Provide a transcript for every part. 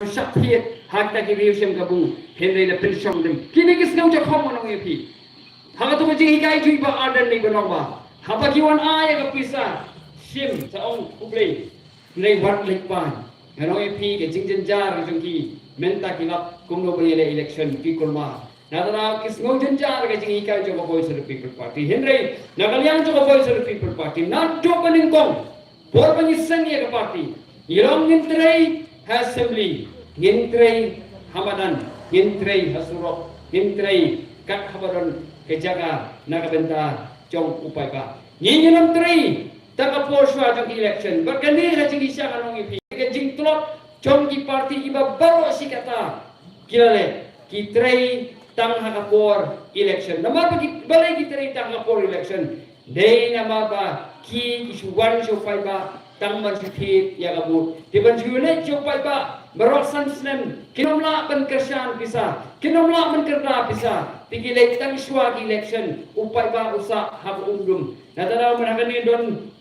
syakhiat hak tak kiri usem kabu Henry na pensyong dem kini kisnau ja khom manong epi hang tu jing hikai cui ba adan ni banong ba haba kiwan ay ka pisa sim sa ong ublei nei wat lek ban ngano epi ke jing jenjar jong ki Mynta kilap kumno bani election ki kulma nadana kisnau jenjar ke jing hikai jo voice of the people party Henry nagaliang jo voice of the people party not jo paning kong bor bani sangye ka party ilong ngintrei assembly ngintrei hamadan ngintrei hasurok ngintrei kat habaron kejaga nagabenta jong upai ba nginyelam trei taka poswa jong election berkani ha jing isya kanong ipi ke jing tlot jong ki party iba baro sikata kilale ki trei tang hakapor election nama bagi balai ki trei tang hakapor election dei nama ba ki isuwan so pai ba tang man sikit ya kabu tiban jule jo pai ba Beroksan Islam, kinomla ban kersan bisa, kinomla ban kerda bisa. Tinggi lek tang swag election, upai ba usa hab umdum. Nadara managani don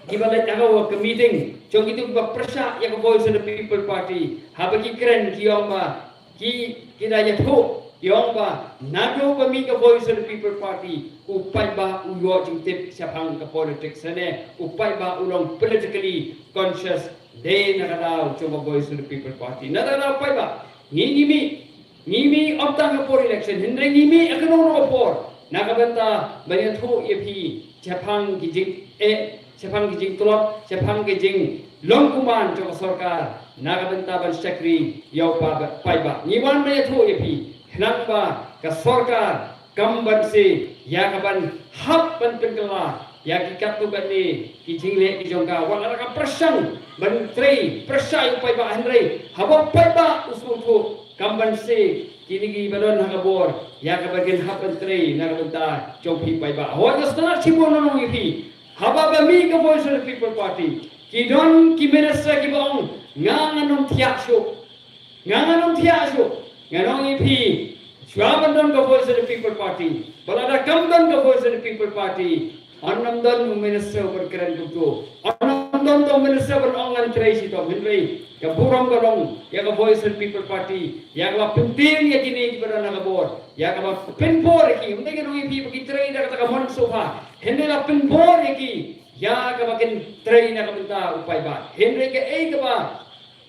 gibalai tagaw ke meeting. Jong itu ba presa ya voice of the people party. Habaki keren kiong ba ki kidaya tho yong ba nado ba mi ka voice of the people party. Upai ba uyo jing tip siapang ke politics ne. Upai ba ulong politically conscious. They nakadaw coba voice of the people party. Nadala pa ba? Ngimi optang kapor election. Hindi ngimi ekonomi kapor. Nakabenta banyak tu epi Jepang kijing tulok, Jepang kijing longkuman coba sarkar. Nakabenta ban sekri yau pa ba. Ngiwan banyak tu epi. Kenapa ke sarkar kamban si yakaban hak ban pengkelah. Ya kikat tu bani kijing le kijongka wala ka persang menteri persai upai ba Henry haba pai ba usul tu kamban se kini gi balon hagabor ya ka bagian hak menteri nagabenta jongpi pai ba ho jasna sibon no ngi haba ba mi ka voice of the people party kidon ki minister ki bong nganganom thiaso nganong ipi Swabandan ka voice of the people party balada kamdan ka voice of the people party Anamdan minister berkeren kutu. Anamdan to minister berongan tracy to Henry. Ya buram galong. Ya ka voice of people party. Ya ka penting ya kini kepada nagabor. Ya ka penpor ki. Untai kan uipi bagi tray na kata kamon sofa. Henry la penpor ki. Ya ka bakin tray na kabenta upay ba. Henry ka ka ba.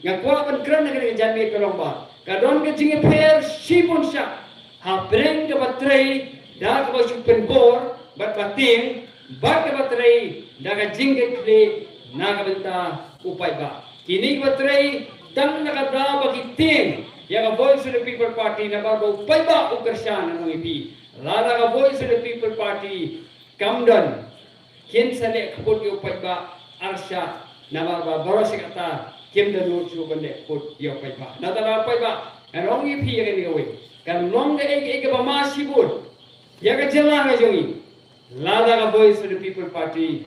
Nga kwa pan kran na kini Janmiet galong ba. Kadon ka jingi pair sipon siya. Ha breng ka ba tray. Da ka ba penpor. Bat bating. Bak battery daga jingget le nagabenta upay ba kini battery tang nakada bagiting ya ka voice of the people party na bago upay ba ukersyan ng ipi lala ka voice of the people party kamdan kin sale kaput upay ba arsya na bago borosikata kimdan lucu bende put upay ba nadala upay ba anong ipi ya ni gawe kan long ga ege ba masibur ya ka jela ga jongi Lada ka voice of the people party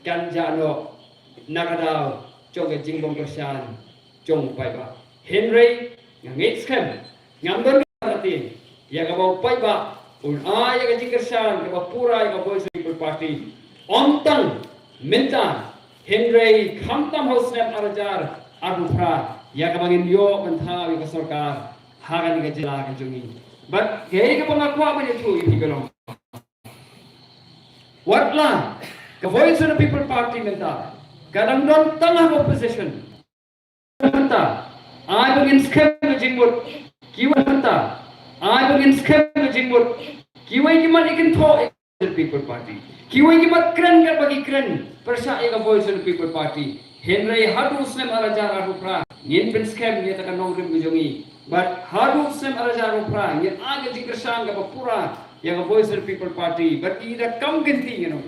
kanjano nakadaw chong jingbong kersan chong pai ba Henry ngit scam ngamdon katin ya ka bau pai ba un ya ka jingkersan ka pura ka voice of the people party ontang Mynta Henry khamtam house snap arajar adufra ya ka bangin yo bantha ka sarkar hagan ka jila ka jongi but kay ka pangakwa ba niyo ipi galong What lang? The voice of the people party Mynta. Kadang don tengah opposition. Mynta. I begin scavenging wood. Kiwa Mynta. I begin scavenging wood. Kiwa iman ikin tho the people party. Kiwa iman kren ka bagi kren. Persaya ka voice of the people party. Henry hadu sem arajar adu pra. Yen ben scam ye taka nongrim gujongi. But hadu sem arajar adu pra. Yen aga jingkersang ka pura. Yang voice of the people party, but ida kam ganti you know.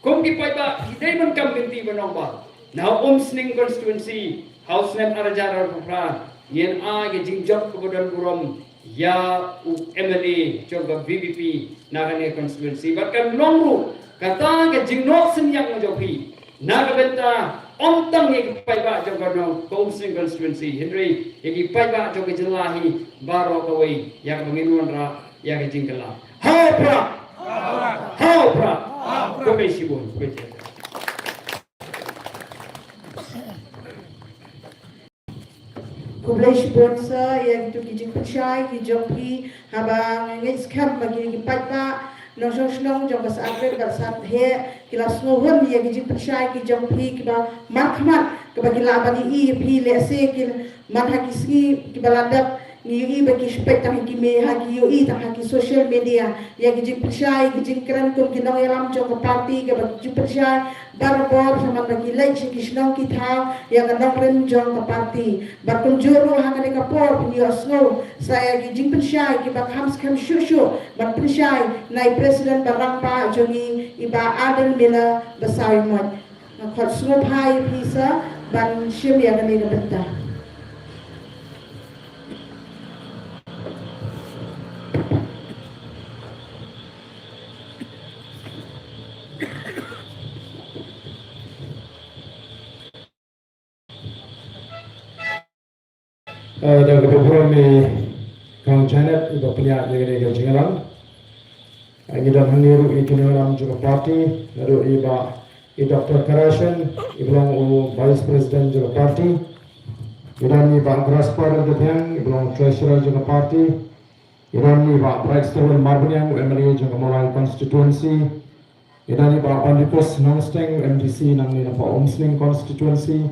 Kung di pa ba, hindi man kam ganti ba nang ba? Now Umsning constituency, house name arajar pra, yen jingjok kemudian burom ya MLA coba VVP nakane constituency, but kan longru kata ke jingnok senyang majopi, nakabenta ontang yang pa ba coba no Umsning constituency, Henry yang pa ba coba jelahi baro kawai yang menginuan ra yang jingkala. How pra kami sibon kublai sponsor yang itu kijing percaya kijong pi habang ngai scam bagi kipat nong nong jong kas agre kas sat he kilas ngohon yang kijing percaya kijong pi kiba makmat kebagi labani pi lese kil mat hakisi kibaladap ni bagi spek tang ki me haki yo tang haki social media yang kijing percaya kijing kran kum kinong yalam jong parti ke bagi percaya barbor sama bagi lain kisnong kita yang nong rem jong parti bakun joro hangane ka por ni osno saya kijing percaya ki bak hams kam shushu bak percaya nai president barang pa jongi iba aden mila besai mod khot sngo phai pisa ban shim yang ni benta dan kebetulan ni Kang Janet itu punya negara Jingialang. Kita mengiru itu dalam juga parti, lalu iba Dr. Karashan, ibang Vice President juga parti. Kita ni iba Graspar Deputy, ibang Treasurer juga parti. Kita ni iba Brightstone Marbunyang, MLA juga mulai constituency. Kita ni iba Bandikus Umsning, MDC nang ni nampak Umsning constituency.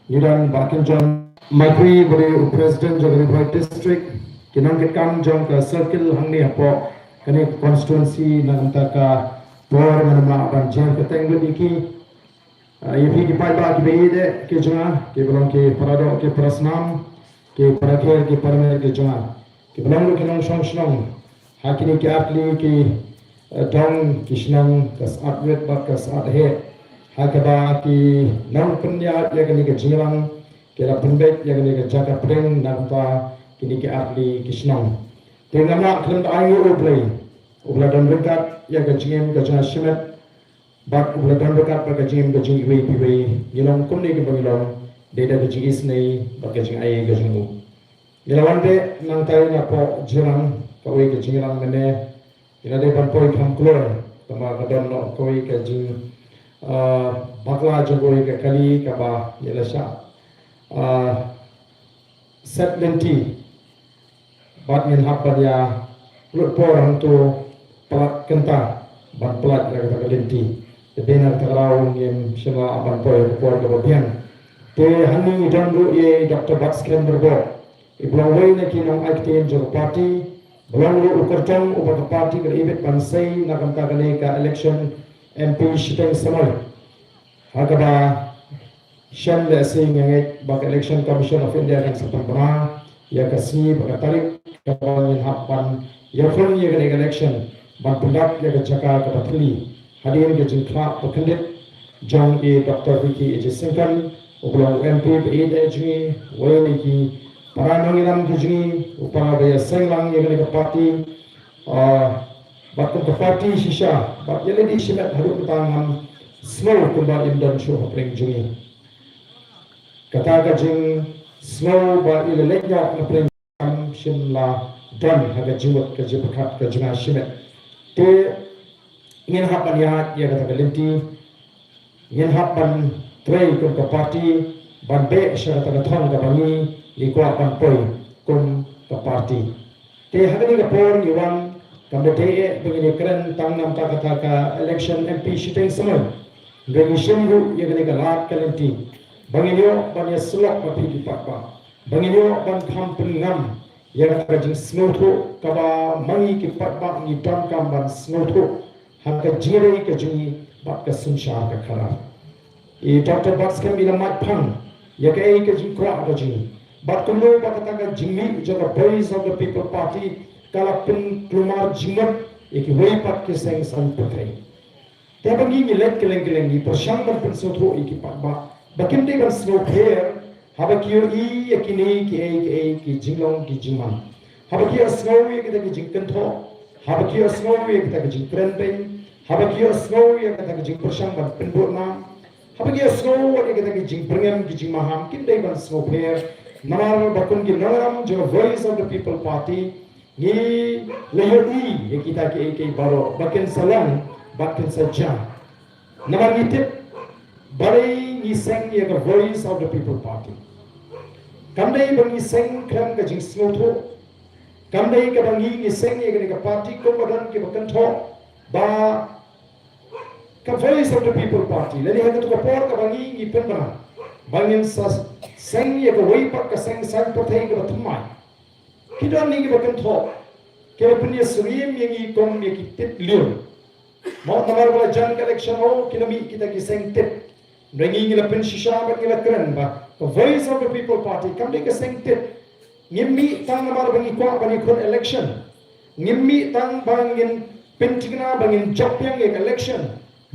Kita ni iba Kinjong Makri beri Presiden Jawa Barat District kinang kitkan jong ke circle hang ni apo kani constituency nang taka por nama ban jam keteng iki ipi ki pai ba ki beide ki jonga ki belong ki parado ki prasnam ki parakher ki parmer ki jonga ki belong ki nang song song hakini ki atli ki dong ki shnang kas atwet ba kas athe hakaba ki nang punya ya kani ki jingilang kira penbek yang ni jaga pring nampa kini ke ahli kisnong dengan nak kelent ayu ubla dan dekat yang ke jingem ke jana shimet bak ubla dan dekat ke jingem ke jing iwi piwi yilong kumni ke bangilong deda ke jing isnei bak ke jing ayi ke jingu yilawan de nang tayo na po jirang kawai ke jingilang mene ina de pan poi kam klor tama kadon no kawai ke jing bakla jogoi ke kali kaba yilasha set lenti bat min hapan ya lut porang tu pelat kenta bat pelat ya kata lenti benar terlalu ngem semua aban poy por ke bagian te hani dan lu ye Dr. Batsken berbo iblang way na kinong active jo party belang lu ukertong ubah party ke ibet bansai na kanta ka election MP shiteng samai hakaba Shan le sing ngai bak election commission of India kan satang bra ya kasni bak tarik kawan hapan ya khon ye kan election ban pundak ya jaka ka pathli hadir ke jinkla pakandit jong e Dr. Vicky e singkan ublo MP e de jingi wei ki paranang ilam ki jingi upara ya senglang ye kan party bak ka party shisha bak ye di shimat haru tangan slow kumba indan show hapring jingi kata kajing slow ba ile leknya na prem shimla dan haga jiwat ke jibakat ke jina shimet te ingin hapan ya kata kalenti ingin hapan trei kum ke party ban be syara kata thong ke bangi likwa pan poi kum ke party te haga ni ke por yuan kamde te begini keren tang nam ta kata ka election MP shiteng semua ngi shimru ye ke lat kalenti Banginyo ban ya selok bapi di pakpa. Banginyo ban kampen ngam yang kajing snoto kaba mangi ki pakpa ni don kam ban snoto hangka jire ke jingi bak ka sunsha ka khara. E Dr. Batsken bila mat phang ya ke ke jing kra ka jingi. Bat kulo bak ta ka jingi jaga voice of the people party kala pun plumar jingat ek wei pat ke seng san putre. Te bangi ni let keleng-keleng ni persyang ban pun snoto iki pakpa Bakin dia kan snow clear, haba kio I yakini ki jinglong ki jingman. Haba kio snow ya kita ki jingkan tho, haba kio snow ya kita ki jingkren pen, haba kio snow ya kita ki jingpersang ban penbut na, haba kio snow ya kita ki jingprengen ki jingmaham. Kin dia kan snow clear, namar bakun ki naram jo voice of the people party ni leyo I ya kita ki baro bakin salang bakin saja. Namar ni tip Bari ni sang ye the voice of the people party. kamdai bangi seng krem ka jing snoto kamdai ka bangi ni seng ye ka party ko badan ke bakan tho ba ka voice of the people party lani ha to ka por ka bangi ni pen bana bangin sa seng ye ka wei pak ka seng sang to thai ka thumai kidon ni ke bakan tho ke punya surim yang i kom ye ki tit liur mau namar bala jan election ho kinami kita ki seng tit rangi ni la pen shisha ba ni la kran ba the voice of the people party kamdai ka seng tit ngimmi tang namar bangi kwa bani kon election ngimmi tang bangin pentingna bangin jopyang ek election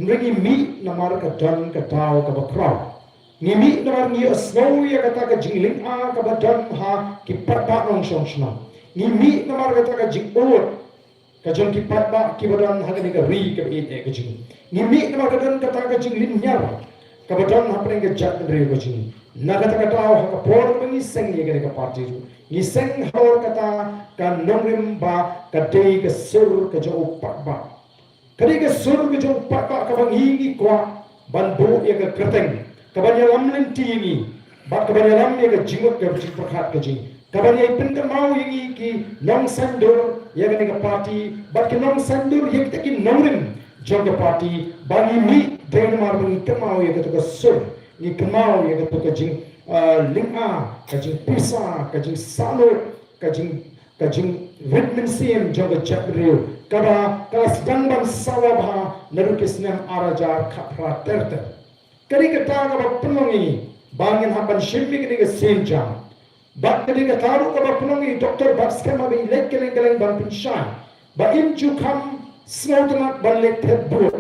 ngi mi namar ka dan ka tao ka bakra ngimmi namar ni snow ya kata ka jingling a ka badan ha ki patba nong shongshna ngimmi namar kata ka jingor ka jon ki patba ki badan ha ka ri ka e ka jing ngimmi namar ka dan kata ka jinglin nyar ka badan ha pring ka jat re ka jing na kata ka tao ha ka por bangi seng ye ka party ni seng hor kata ka nongrim ba ka dei ka sur ka jo patba kadi ka sur ka jo patba ka bangi ni kwa ban bu ye ka kreteng ka ban yalam len ti ni ba ka ban yalam ye ka jingot ka ji prakhat ka ji ka ban ye pin ka mau ye ki nong sandur ye ka party ba ki nong sandur ye ka ki nongrim jo ka party bangi mi den mar bangi ka mau ye ka sur ni ka mau ye ka jing linga kajing pisa kajing salur kajing vitamin sim joga chapriu kaba kalas danban sawabha narukisnam arajar khapra terter kari kata kaba penongi bangin haban shimmi kini ke senja bak kari kata taru kaba penongi doktor bakskema bi lek keleng ban pinshan ba imju kham snotna ban lek thebbu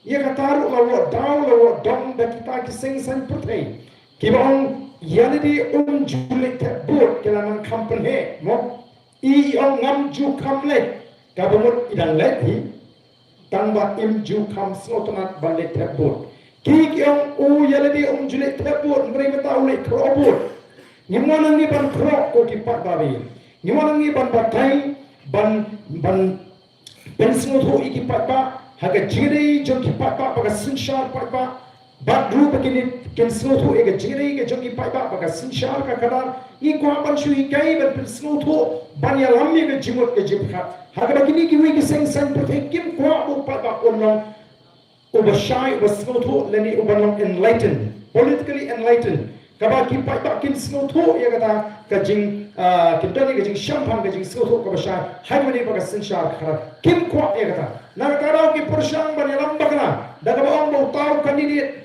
ye kata taru lawo daw dom bakita ki sing san putai kibong Yalidi julik terbut kelangan company mo I ngam ju kamle kabumut idang leti tangba ju kam slotonat balik terbut ki yalidi julik terbut mereka tahu le krobut ngimana ngi ban krok ko ki pat babi ngimana ngi ban batai ban smuthu iki pat ba haga jiri jo ki pat ba baga sinshar pat ba Bat ru begini ken snothu ega jiri ke joki pai ba baga sinshar ka kadar I kwa ban shu I kai ban snothu ban ya lam ye jimot ke jibkha haga begini ki wi ki seng sang perfect kim kwa bu pa ba onno uba shy uba snothu leni uba long enlightened politically enlightened kaba ki pai ba kin snothu ye kata ka jing kintani ka jing shampang ka jing snothu ka ba shy haga ni baga sinshar ka kim kwa ye kata na ka ki porshang ban ya lam bagna daga ba ong bo taw candidate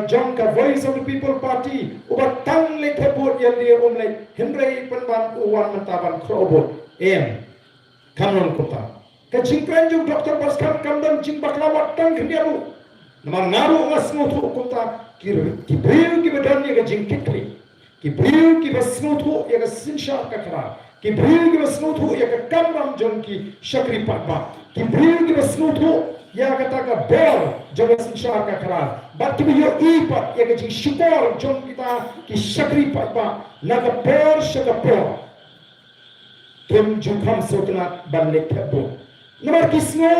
jong ka voice of the people party ubat tang le thebot yal dia le himrei penban uwan mentaban krobot kanon kota ka jingkran ju doktor baskam kamdan jing baklawat tang khniaru namar ngaru ngasmo thu kota ki breu ki badan ye ka jingkitli ki breu ki basmo thu ye ka sinsha ka khara ki breu ki basmo thu ye ka kamram jong ki shakri patba ki breu ki basmo thu ya kata ka bor jong sinsha ka khara bat ki yo ipat ye ka jing shukor jong kita ki shakri patba na ka bor shaka bor kem jukam sotna ban le thebo nomor kisno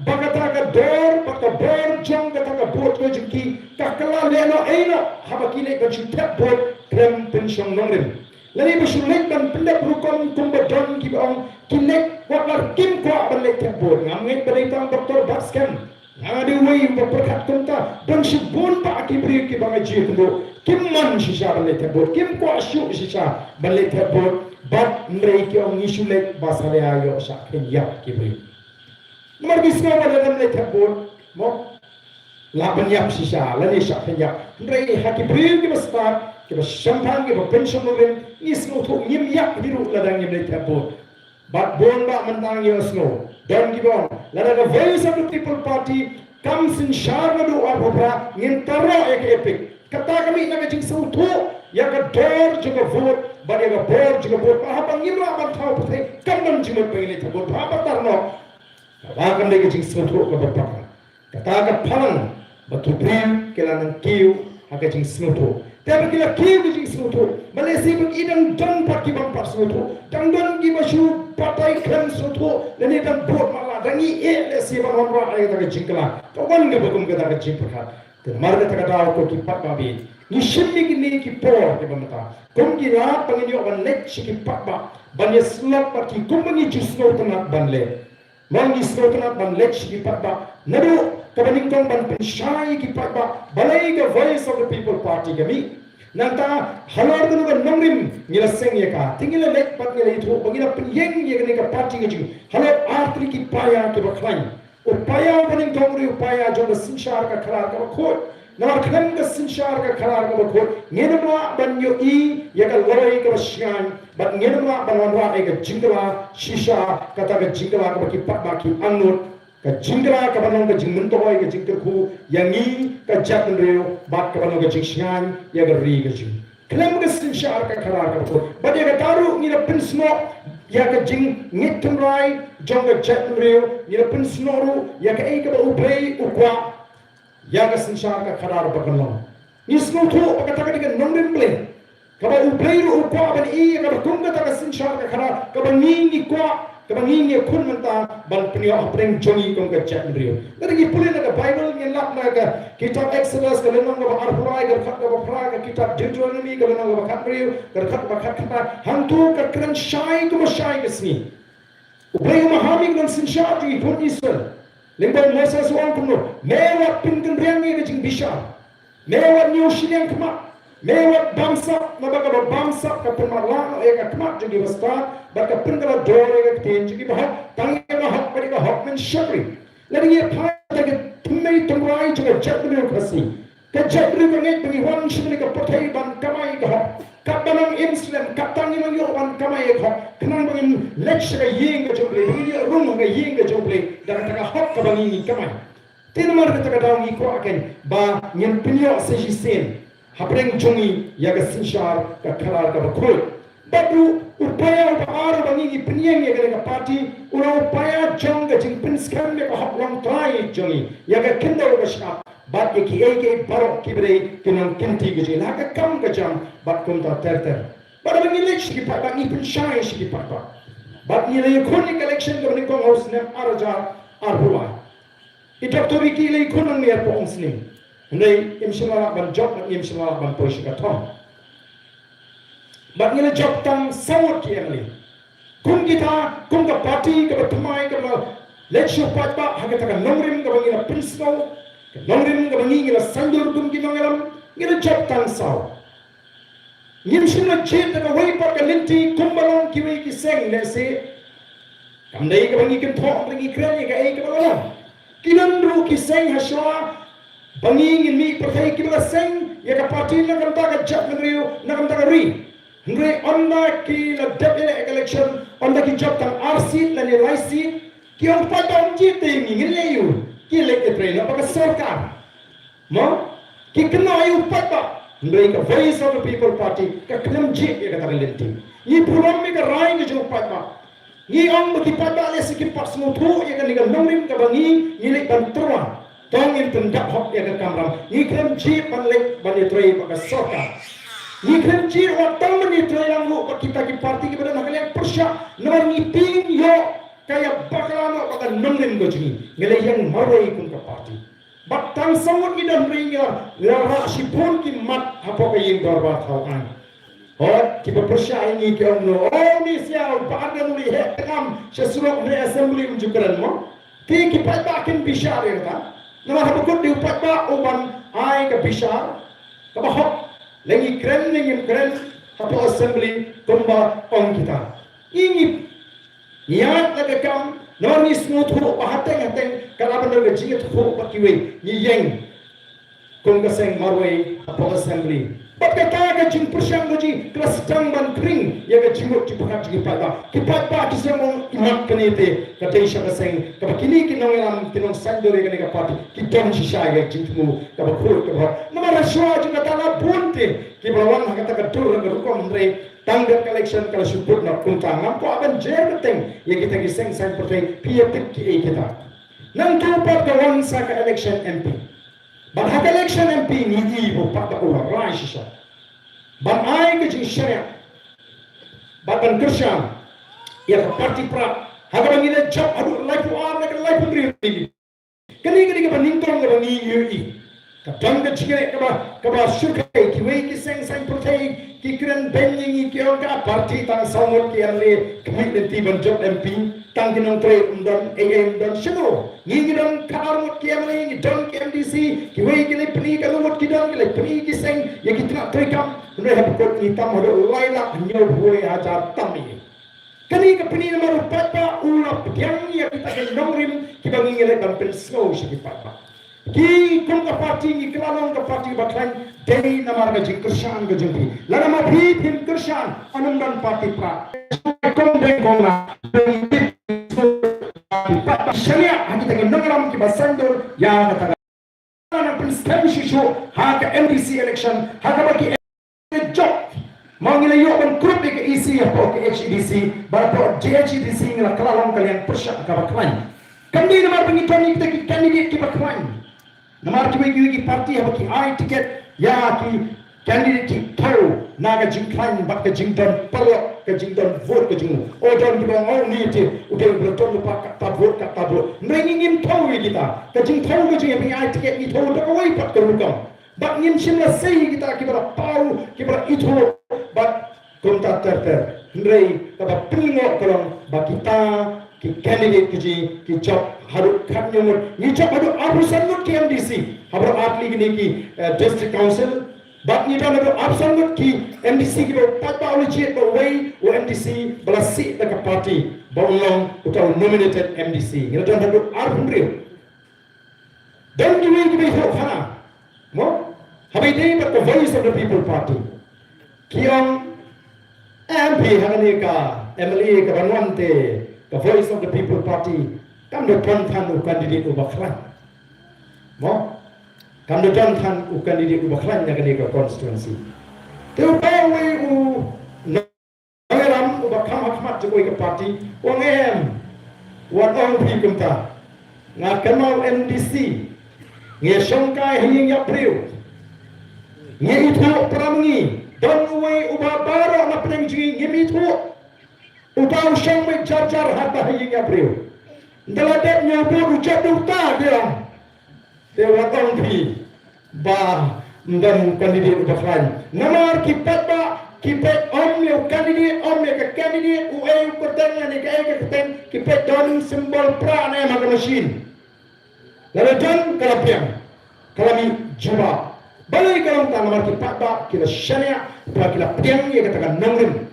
bagata ka dor baka bor jong kata ka bot ko jiki ka kala leno eino habaki le ka jing thebo krem pension nongren lani basulit ban pendek rukon kumbadon ki ong kinek wakar kim ko ban le thebo ngamngai beritang doktor baskem ngadi wei berkat kunta dan sibun pa ki bri ki bang ji kundo kim man shisha ban le thebo kim ko ashu shisha ban le thebo bat nrei ki ong isulek basale ayo sa kenya ki bri nomor bisno ban le thebo mo la ban yap shisha lani sa kenya nrei ha ki bri ki basta ki bas champagne ki pension mogen isno tho ngim yak biru ladang ngim le thebo bat bon ba mentang yo snow dan gibon lada the voice of the people party comes in sharmadu abra ngintaro ek epic kata kami na jing sautu ya ka dor juga vote ba ya ka bor juga vote pa bang ngimra ban thau phe kamban jimot pele thabo ba ba tarno ba kam le jing sautu ka ba kata ka phalang ba ki prim kelan kiu ha jing sautu tapi kila kiu jing sautu Malaysia bang idang don pa ki bang pa sautu dang don ki basu patai kran sautu leni dang bot mala dangi le si bang amra ai ta jingkla to wan ga bagum ga ta jingkla Marga takadaw ko ki pat babi. Ni shimmi ki ni ki por ke bamata. Kum ki ra pangin yo ban lek shi ki pat ba. Ban ye slap pa ki kum ni jusno tanat ban le. Mang ni sno tanat ban lek shi ki pat ba. Nadu kabaning kong ban penshai ki pat ba. Balai the voice of the people party kami. Nanta halor dulu kan nongrim ngila seng ye ka. Tingila lek pat ngila itu ngila penyeng ye ka party ngi. Halor artri ki paya ke baklan. Upaya paling tongri upaya joga sinshar ka khalar ka khot na kham ka sinshar ka khalar ka khot ngenma banyo I ya ka loi ka syan bat ngenma banwanwa ai ka jingla shisha kata ka jingla ka ki pat ba ki anut ka jingla ka banong ka jingmen to ai ka jingker khu yangi ka jatn reo bat ka banong ka jingsyan ya ka ri ka jing kham ka sinshar ka khalar ka khot bat ya ka taru ni na pinsno ya ka jing ngitum rai jonga jatn reo ni na pinsnoru ya ka ai ka ba uplay ukwa ya ka sinshar ka khalar ba kanong ni sno tho ka ta ka ka nongrim play ka ba uplay ru ukwa ban I ka ba kum ka ta ka sinshar ka khalar ka ba ni kwa ka ba ni khun man ta ban pnyo apreng jongi kong ka jatn reo dari ki pulin ka bible ni lap na ka kitab exodus ka lenong ka ba arhurai ka khat ka ba phra ka kitab deuteronomy ka lenong ka ba khat reo ka khat ba khat khat hantu ka kran shai ka ba shai ka sni uplay mahami ka sinshar ji pun Israel Lembang masa suang kuno, mewat pinkan riangi kecing bisa, mewat nyusian kemak, mewat bangsa, nabaga bangsa kepemarlang, kemak jadi besar, baka pinkan dore ketin jadi bahak, tangi bahak pada bahak mensyakri. Lalu ia pada ke tumai tunggai juga jatuh kasih, kejatuh kengit pengiwan sini ke potai ban kamai kahak. Kabanang Islam katang ino yo ban kamay ko kanang bangin lecture ka yeng ka joble bangin yo rung ka yeng ka joble dan taka hok ka bangin kamay tinamar ka taka daw ko aken ba ngin pinyo sa jisen hapreng jongi ya ka sinshar ka khalar ka bakul badu upaya upara bangin pinyeng ya ka party ura upaya jong ka jing pinskam ya ka hok long tai jongi ya ka kinda ka shap bat ki eke barok kibre kinang kinti gejil haka kam kajam bat kumta terter bat bangi lech ki pat bangi penshai ki pat bat ni le khoni collection ko ni ko house ne arja arhuwa I doctor ki le khonang ni po Umsning nei imshima ban job ban imshima ban poish ka thom bat ni le job tang sawot ki amli kun kita kun ka party ka thmai ka lech pat ba haka ta nongrim ka bangi na principal nongrim ka bangi ngila sandur dum ki nongelam ngila job tang saw ngim shina chet ka wei par ka linti kumbalong ki wei ki seng le se kam dei ka bangi kin thok bangi kren ka ei ka balong kinandru ki seng haswa bangi ngin mi prathai ki bala seng ya ka party na kam ta ka job ngriu na kam ta ka ri ngre onna ki la deputy election onna ki job tang RC la ni RC ki on pa dom ji te mi ngile yu ki le ke train apa ka sarkar mo ki kena ayu pata ndai ka voice of the people party ka klem ji ka ta lenti ni puram me ka rai ke jo pata ni ang ki pata le si ki pas mo thu ya ka ni ka nongrim ka bangi ni le ban trwa tong in tendap hok ya ka kamram ni klem ji ban le ban ni trei pa ka sarkar ni klem ji wa tong ni trei lang ko kita ki party ki bada nakale persya nomor ni ping yo kaya bakalano pada nongrim gojini ngele yang maroi kun ka party bat tang samut ni dan ringa la sipun ki mat apa ka yeng dorba thawan hot ki bersya ini ke omno oh ni sia pada muli he kam sesurok ni assembly menjukaran mo ki pat ba kin bishar ta nama habukut di pat ba uban ai ka bishar ka ba hot lengi kren lengi kren apa assembly kumba ong kita ini niat laga kam nor ni smooth ho pahateng hateng kala bandar ga jingit ho pakiwe ni yeng kung ka seng marway apa assembly bat ka ga jing persyang goji kelas tang ban kring ya ga jimut ci pakat jing pada ki pat ki semong imak kanete ka te sha ka seng ka kini ki nong lam tinong sandore ga ka party ki dom shi sha ga jingmu ka ba khur ka ba nama raswa ji ka tala bunte ki bawan ha ka dur ga rukom ndre tanggal collection kalau sebut nak kuntang nampu akan jer keteng ya kita giseng sang pertai piatik ki kita nang tu pat kawan sa ka election MP ban hak election MP ni ibu pat ka ulah rai sisa ban ai ke jing syariat ban kerja ya parti pra hak bang ida job adu life ar nak life ri kani ka banintong ka bangi ui Kadang kecil kaba sukai kiwei ki seng seng protein ki kren benyi ki orga parti tang samut ki amle kemit ti benjok MP tang kinong tre undon AM don shino ni don karmut ki amle ni don ki MDC kiwei ki le pni ka lumut ki don ki le pni ki seng ye ki tra tre kam re hab kot ni tam ho laila nyo huai ajar tami kani ka pni na maru papa ula pyang ya kita ke nongrim ki bangi le ban pen snow shi ki papa ki kung ka parti ni kelalong ka parti baklan dei namar ka jing kersan ka jingpi lana ma bhi him kersan anum dan parti pra kong dei kong na sharia haki ta ke nongram ki basandur ya ka ta na pin stem shishu ha ka MDC election ha ka ba ki job mangila yo ban group ke EC ko ke HEDC ba ko HEDC ngala kelalong kalian persa ka baklan kandi namar pengitan ni kita ki candidate ki baklan namar ki wigi parti ha ki ai ticket ya ki candidate ki thau naga jingklan bak ka jingdon palo ka jingdon vote ka jingu o don ki bang o ni ti utel beton pa ka vote ka vote ngingim thau kita ka jing thau ka jing ai ticket ni thau da oi pat ka rukam bak ngim shimla sei kita ki bara pau ki bara itho bak konta ter ndrei ka ba pingo kolong bak kita ki candidate ki job haru khanyomut ni job haru abusanut ki MDC haru atli ki district council but ni haru abusanut ki MDC ki patpa ulichit ba way o MDC bala seat ka party bawlong utau nominated MDC ni haru arhundri dan ni wi ki ho khana mo habai dei but the voice of the people party kiong MP hangani ka MLA ka banwante the voice of the people party kam do ton than u candidate u baklan mo kam do ton than u candidate u baklan na kani ka constituency te u bawe u nangaram u bakam hakmat jo ka party wang em wat ong pi kumta nga kanal MDC nge shongkai hing ya priu nge itu pramungi don we u ba baro na preng ji nge itu utau shang me jar hata hing April dalade nyabu ucap duta dia watong pi ba ndam candidate baklan namar kipat om yo candidate ka candidate u ay pertanyaan ni ka keteng kipat don simbol pra na ma machine lalu don kalapiang kalami juba balai kalam ta namar kipat ba kila shania ba kila piang ye katakan nangrim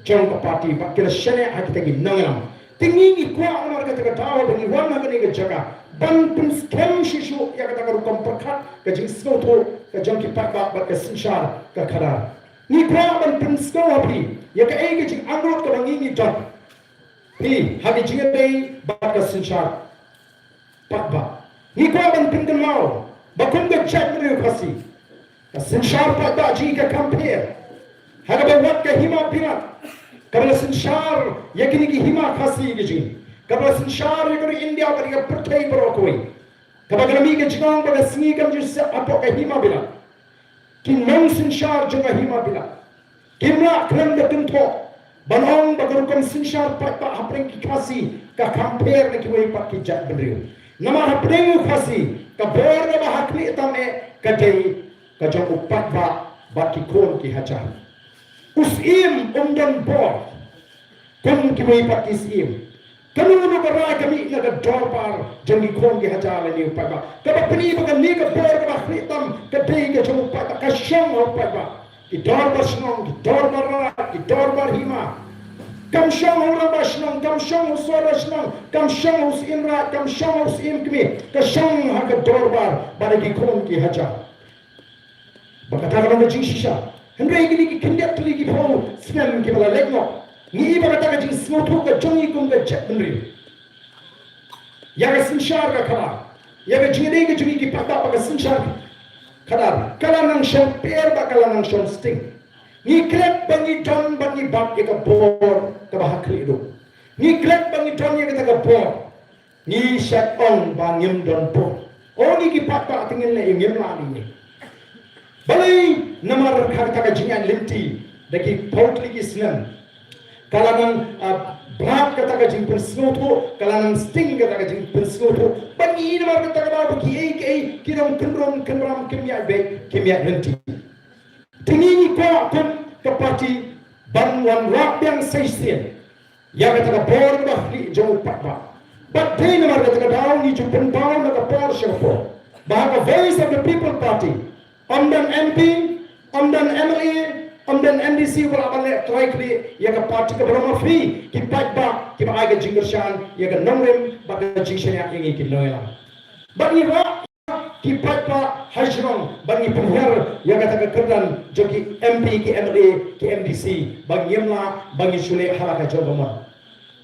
jong ka party ba kila shane ha kita gi nangram tingi ni kwa amar ka taka tawa bani wana ka ni ka jaga ban pin scam shishu ya ka taka rukam prakhat ka jing snotho ka jong ki pakba ba ka sinshar ka khara ni kwa ban pin scam api ya ka ai ka jing angrot ka bangi ni jot hi ha gi jing dei ba ka sinshar pakba ni kwa ban pin kan mau ba kun ka chat ni khasi ka sinshar pakba ji ka compare ha ka ba wat ka hima pirat kabla sinshar yakini ki hima khasi giji kabla sinshar yakini India bari ka perthai bro koi kabla mi ke jingong ba singi kam jis apo ka hima bila ki non sinshar jonga hima bila kimla khlem da tum tho banong ba kam sinshar pa hapring ki khasi ka compare ne ki wei pa ki jat benriu nama hapring khasi ka bor ne ba hakli tame ka dei ka jong upat ba ki kon ki hacha usim umdan bor kun ki wei pat isim kanu no ka ra kami na ka dorbar jangi kon ki hajala ni upa ba ka ba pani ba ni ka bor ka ba khitam ka dei ka jom upa ka shang upa ba ki dorbar snong ki dorbar ra ki dorbar hima kam shang ora ba snong kam shang usora snong kam shang us imra kam shang us imkmi ka shang ha ka dorbar ba ki kon ki haja ba ka ta ka jing shisha Henry ki kindat tuli ki phone snam ki bala legno ni ba ta ka jing smothu ka jongi kum ka chat Henry ya ka sinshar ka khara ya ka jing ki jongi ki pata ba ka sinshar khara kala nang sham per ba kala nang sham sting ni krep bangi ton bangi bak ka bor ka ba hakli do ni krep bangi ton ya ka bor ni shat on ba ngim don po o ni ki pata tingin le ngim la ni balai namar khar ka jingan limti daki portli ki snam kalangan berat kata ka jing pensnoto, kalangan sting kata ka jing pensnoto, bagi nama kata ka bagi kirang kenram kimia be kimia renti. Tinggi ko ke parti banwan rak yang seisian, ya kata ka bor bahri jauh patba. But they nama kata ka daun ni jumpen daun na ka bor siapa. Bahkan voice of the people party, amdan MP, amdan MLA. Amdan MDC wala balik try kli ya ka parti ka berama free ki patba ki ba aga jingershan ya ka nomrem ba ka jingshan ya ingi ki loyala bagi ra ki patba hajrong bagi penghar ya ka ta kerdan joki MP ki MLA ki MDC bagi yemla bagi sule halaka jobama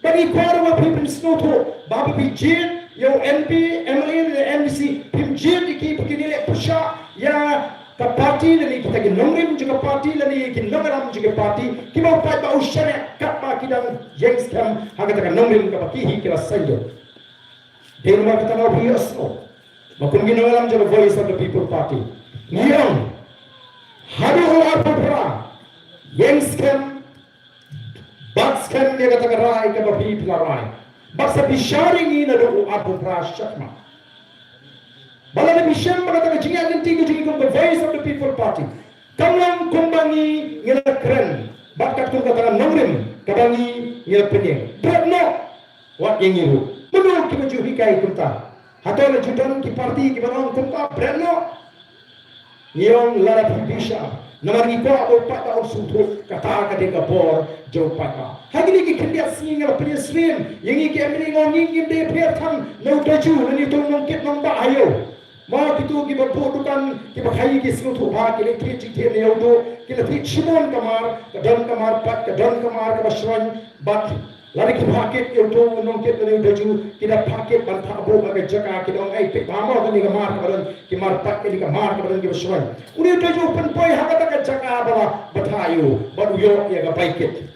bagi kwara people snoto ba bi jit yo MP MLA MDC pim jit ki begini pusha ya ka parti lani kita ki nomrim juga parti lani ki nomaram juga parti ki mau pai ba ushane kat ba kidang yangs kam haga ta nomrim ka ki hi kira sanjo den ma kita no biosno makun gi nomaram juga voice of the people party ngiyong hadu ar pura yangs kam bats kam dia kata rai ka ba pi pla rai baksa bisharing ina do ar pura shakma Bala na mission mga taga Jingialang tiga kung the voice of the people party. Kamlang kumbangi ngila kren. Bakat kung katakan nomrim kabangi ngila penyeng. Beratno wat yang ngiru. Menurut kita juhikai kunta. Hatau na judan ki parti ki barang kunta beratno. Ngiyong lara pibisha. Namargi ko ako pata o sutro kata kadeka bor jauh pata. Hagini ki kendiat singa penyeng srim. Yang iki amini ngonging de pertam no daju nani tong nongkit nong ba ayo. Mau kita kita berbukan kita khai kita seluruh bahag kita tri cikir ni auto kita tri cimon kamar pat kadang kamar kita sering bat lari kita paket auto nongket ni daju kita paket ban thabo bagai jaga kita orang ai pamau ni kamar kabaran kita pat ni kamar kabaran kita sering uni daju penpoi hakat ka jaga bala bathayu baru yo ya ga paket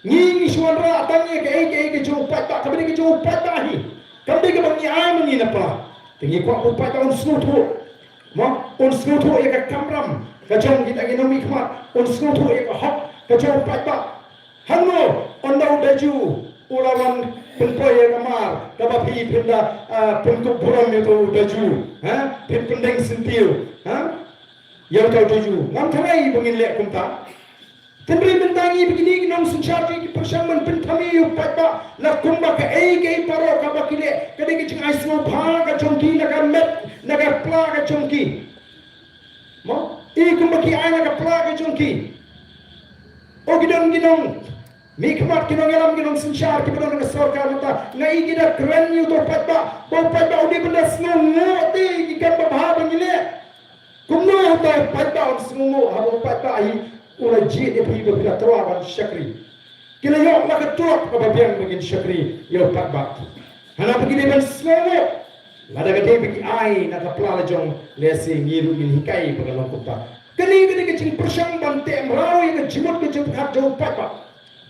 ni suara atangnya ke jo pat kabini ke jo pat hi kabini ke bangi ai mengi napa tinggi kuat upat on snoto, mak on snoto ya ke kamram, kacang kita kena mikmat on snoto ya ke hak, kacang upat tak, hango on dah daju, ulawan penpoy ya kamar, kabapi pinda pentuk buram itu daju, pendeng sentil, yang tahu daju, ngam thangai bangin lek kumta. Tendri bentangi begini nong sunchati ki persaman pentami upat ba la kumba ka ei paro ka bakile kade ki cing ais mo bha ka chongki na ka met na ka pla ka chongki mo kumba ki ai na ka pla ka chongki o ginong mikmat kinong alam kinong sunchar ki bedon ka sarkar ta ngai gida kren yu to pat ba udi benda sngo te ki kan ba bha bangile kumno ta pat ba on sngo ha pat ba ai ula jid dia pergi bila terlawan syakri kila yok nak ketuak kebabian begin syakri yo patbat hana pergi dia semua lada gede pergi ai nak kepala jong lesi ngiru min hikai pengalong kota kini kecil persang bante merau yang jimut ke jumpat jauh patbat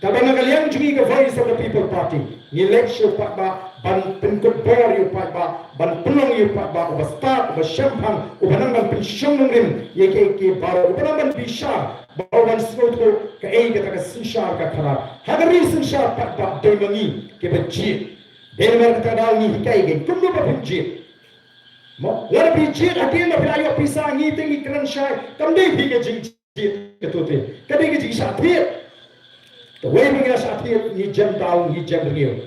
kabana kalian juga ke voice of the people party election patbat ban penkut bor yo patbat ban penong yo patbat ubastat ubasyamphang ubanang pensyong ngrim yeke baru ubanang bisa bawan seluruh ke kata ke sinsyar ke kharap hagari sinsyar pat demangi ke benci deman kata dal ni hikai gen kumno ba benci mo lar benci atin na pirayo pisa ngi tingi kran syai kamde bi ke jing ke tote kade ke jing sathir to we bi ke sathir ni jam dal ni jam riyo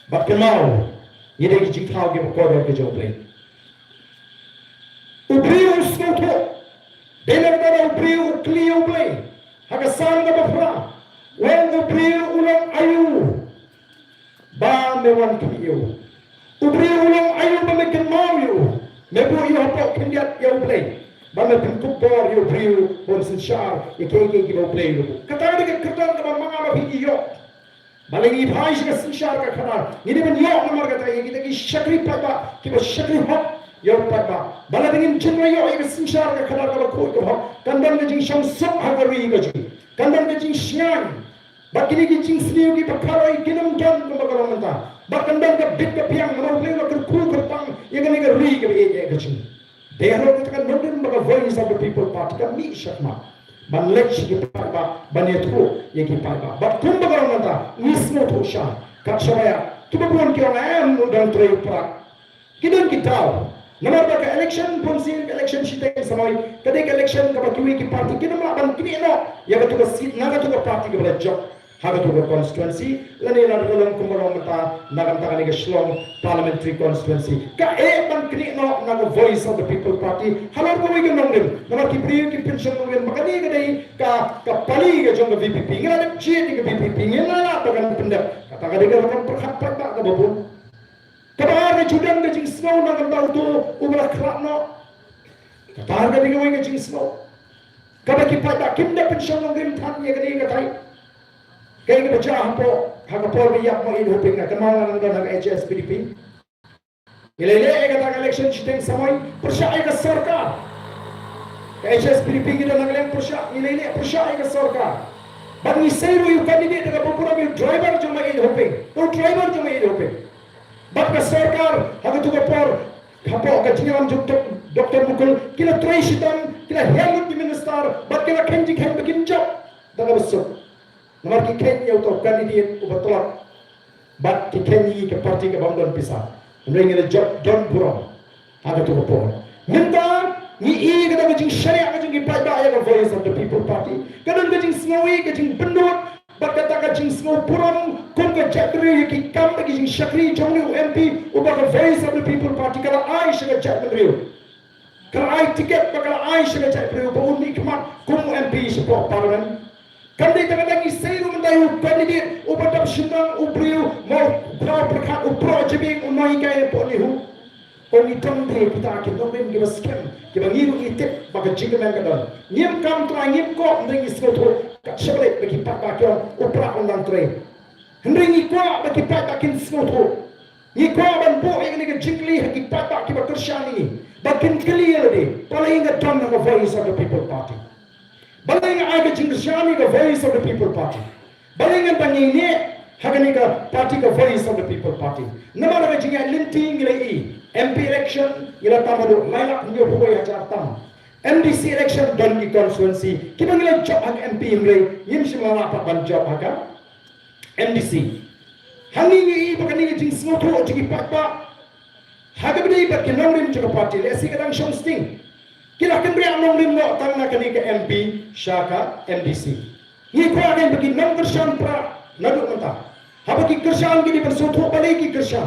ba kemau ni de ke jing thau ke ko do ke joble ubriu seluruh Denar dara ubriu kliu blay, hagasan na bafra, when ubriu ulang ayu, ba mewan kliu, ubriu ulang ayu ba mekan mayu, mebu iyo hapok kendiat yaw blay, ba mepintuk bor yo ubriu on sinsyar, ikeke gibaw blay lupo. Katara ka kerdan ka ba mga mabi iyo, balingi bhai ka sinsyar ka kanar, hindi man iyo na marga tayo, kita ki syakri pa ba, kiba syakri hap, yang pada bala dengan jenra yo ik sinsyar ka khala ka ko ko kandan ka jing sham sab hagari ka jing kandan ka jing shyang bakini ki jing sniu ki pakhara ikinam gan ko magala manta bakandan ka bit ka piang mano le ka ku ka pang yegani ka ri ka e ka jing they are not kan modern maga voice of the people party ka mi shakma ban lek shi ki pai ba ban yethu ye ki pai ba but kum ba garam ta nismo thu sha kat shaya ki ba bon ki am no dan trei pra kidon ki taw namar ba ka election ponsin election shi te samai kade ka election ka ba ki party kidon ma ban kini no ya ba tu ka seat na ga tu ka party ka ba job haga tu ka constituency lani na dalam kumaro mata nagam ta ka shlong parliamentary constituency ka ban kini no na the voice of the people party halor ko wi nong dim namar ki priyo ki pension no wen makani ka dei ka pali ka jong VPP ngala chi ti ka VPP ngala ta kan pendap kata ka dei ka perkhat pa ka babu kabar ka judang ka jing snow na ngam tu ubra khlak no kabar ka dei ka wi ka jing snow ka ba ki pa ta kim da pension no wen than ye ka dei ka thai kaya kita baca hampo, hagapor biyak mo inhuping na kemana nang dan HS PDP. Ilele kata election chiteng samai persyai ke sarkar. HS PDP kita nang leng persyai ilele persyai ke sarkar. Bagi seru yu candidate dengan program yu driver cuma inhuping, tu driver cuma inhuping. Bagi ke sarkar haga tu kapor hampo ke Jingialang Dr. Mukul kila tray shitan kila helmet di minister, bagi kila kenji bikin job dalam besok. Namar ki Kenya untuk candidate ubatolak bat ki Kenya ke parti ke bangdon pisah mending ada job don burong ada tu kapor Mynta ni kata kajing syariah kajing ipai ba ya voice of the people party kadang kajing snowy kajing pendut bat kata kajing snow burong kon ke jatri ki kam kajing syakri jongni MP ubah voice of the people party kalau ai syaka jatri kalau ai tiket kalau ai syaka jatri ubah uni kemat kum MP support parliament Kandai tak ni seru mendayu candidate ubatap shindang ubriu mau grau perkat upro jebing unai kai polihu oni tampe kita akan nomen kita scam kita ngiru itip bagi jinggaman kadon ngim kam tu ngim ko ndeng isro tu kat sebelek bagi pak bakyo upra undang tre ndeng ko bagi pak bakin isro tu ni ko ban bo yang ni jingli haki pak bak kita kersyani bakin clear di paling ngadon ng voice of the people party Baling aga jingshani the voice of the people party. Baling ang pangini hagani ka party ka voice of the people party. Naman ang jinga linting ilai MP election ila tamado lailak nyo buhay hajar tam. MDC election don ki constituency kibang ila job hag MP ilai yim si mga ban job haga MDC. Hangi ni bakani jing smoto jigi pakpa hagabdi bat kinongrim jika party lesi kadang Umsning. Kila kendri anong limo tang na kani ke MP Shaka MDC. Ni ko agen bagi number shan pra nadu mata. Habaki kershan gini bersuthu balai ki kershan.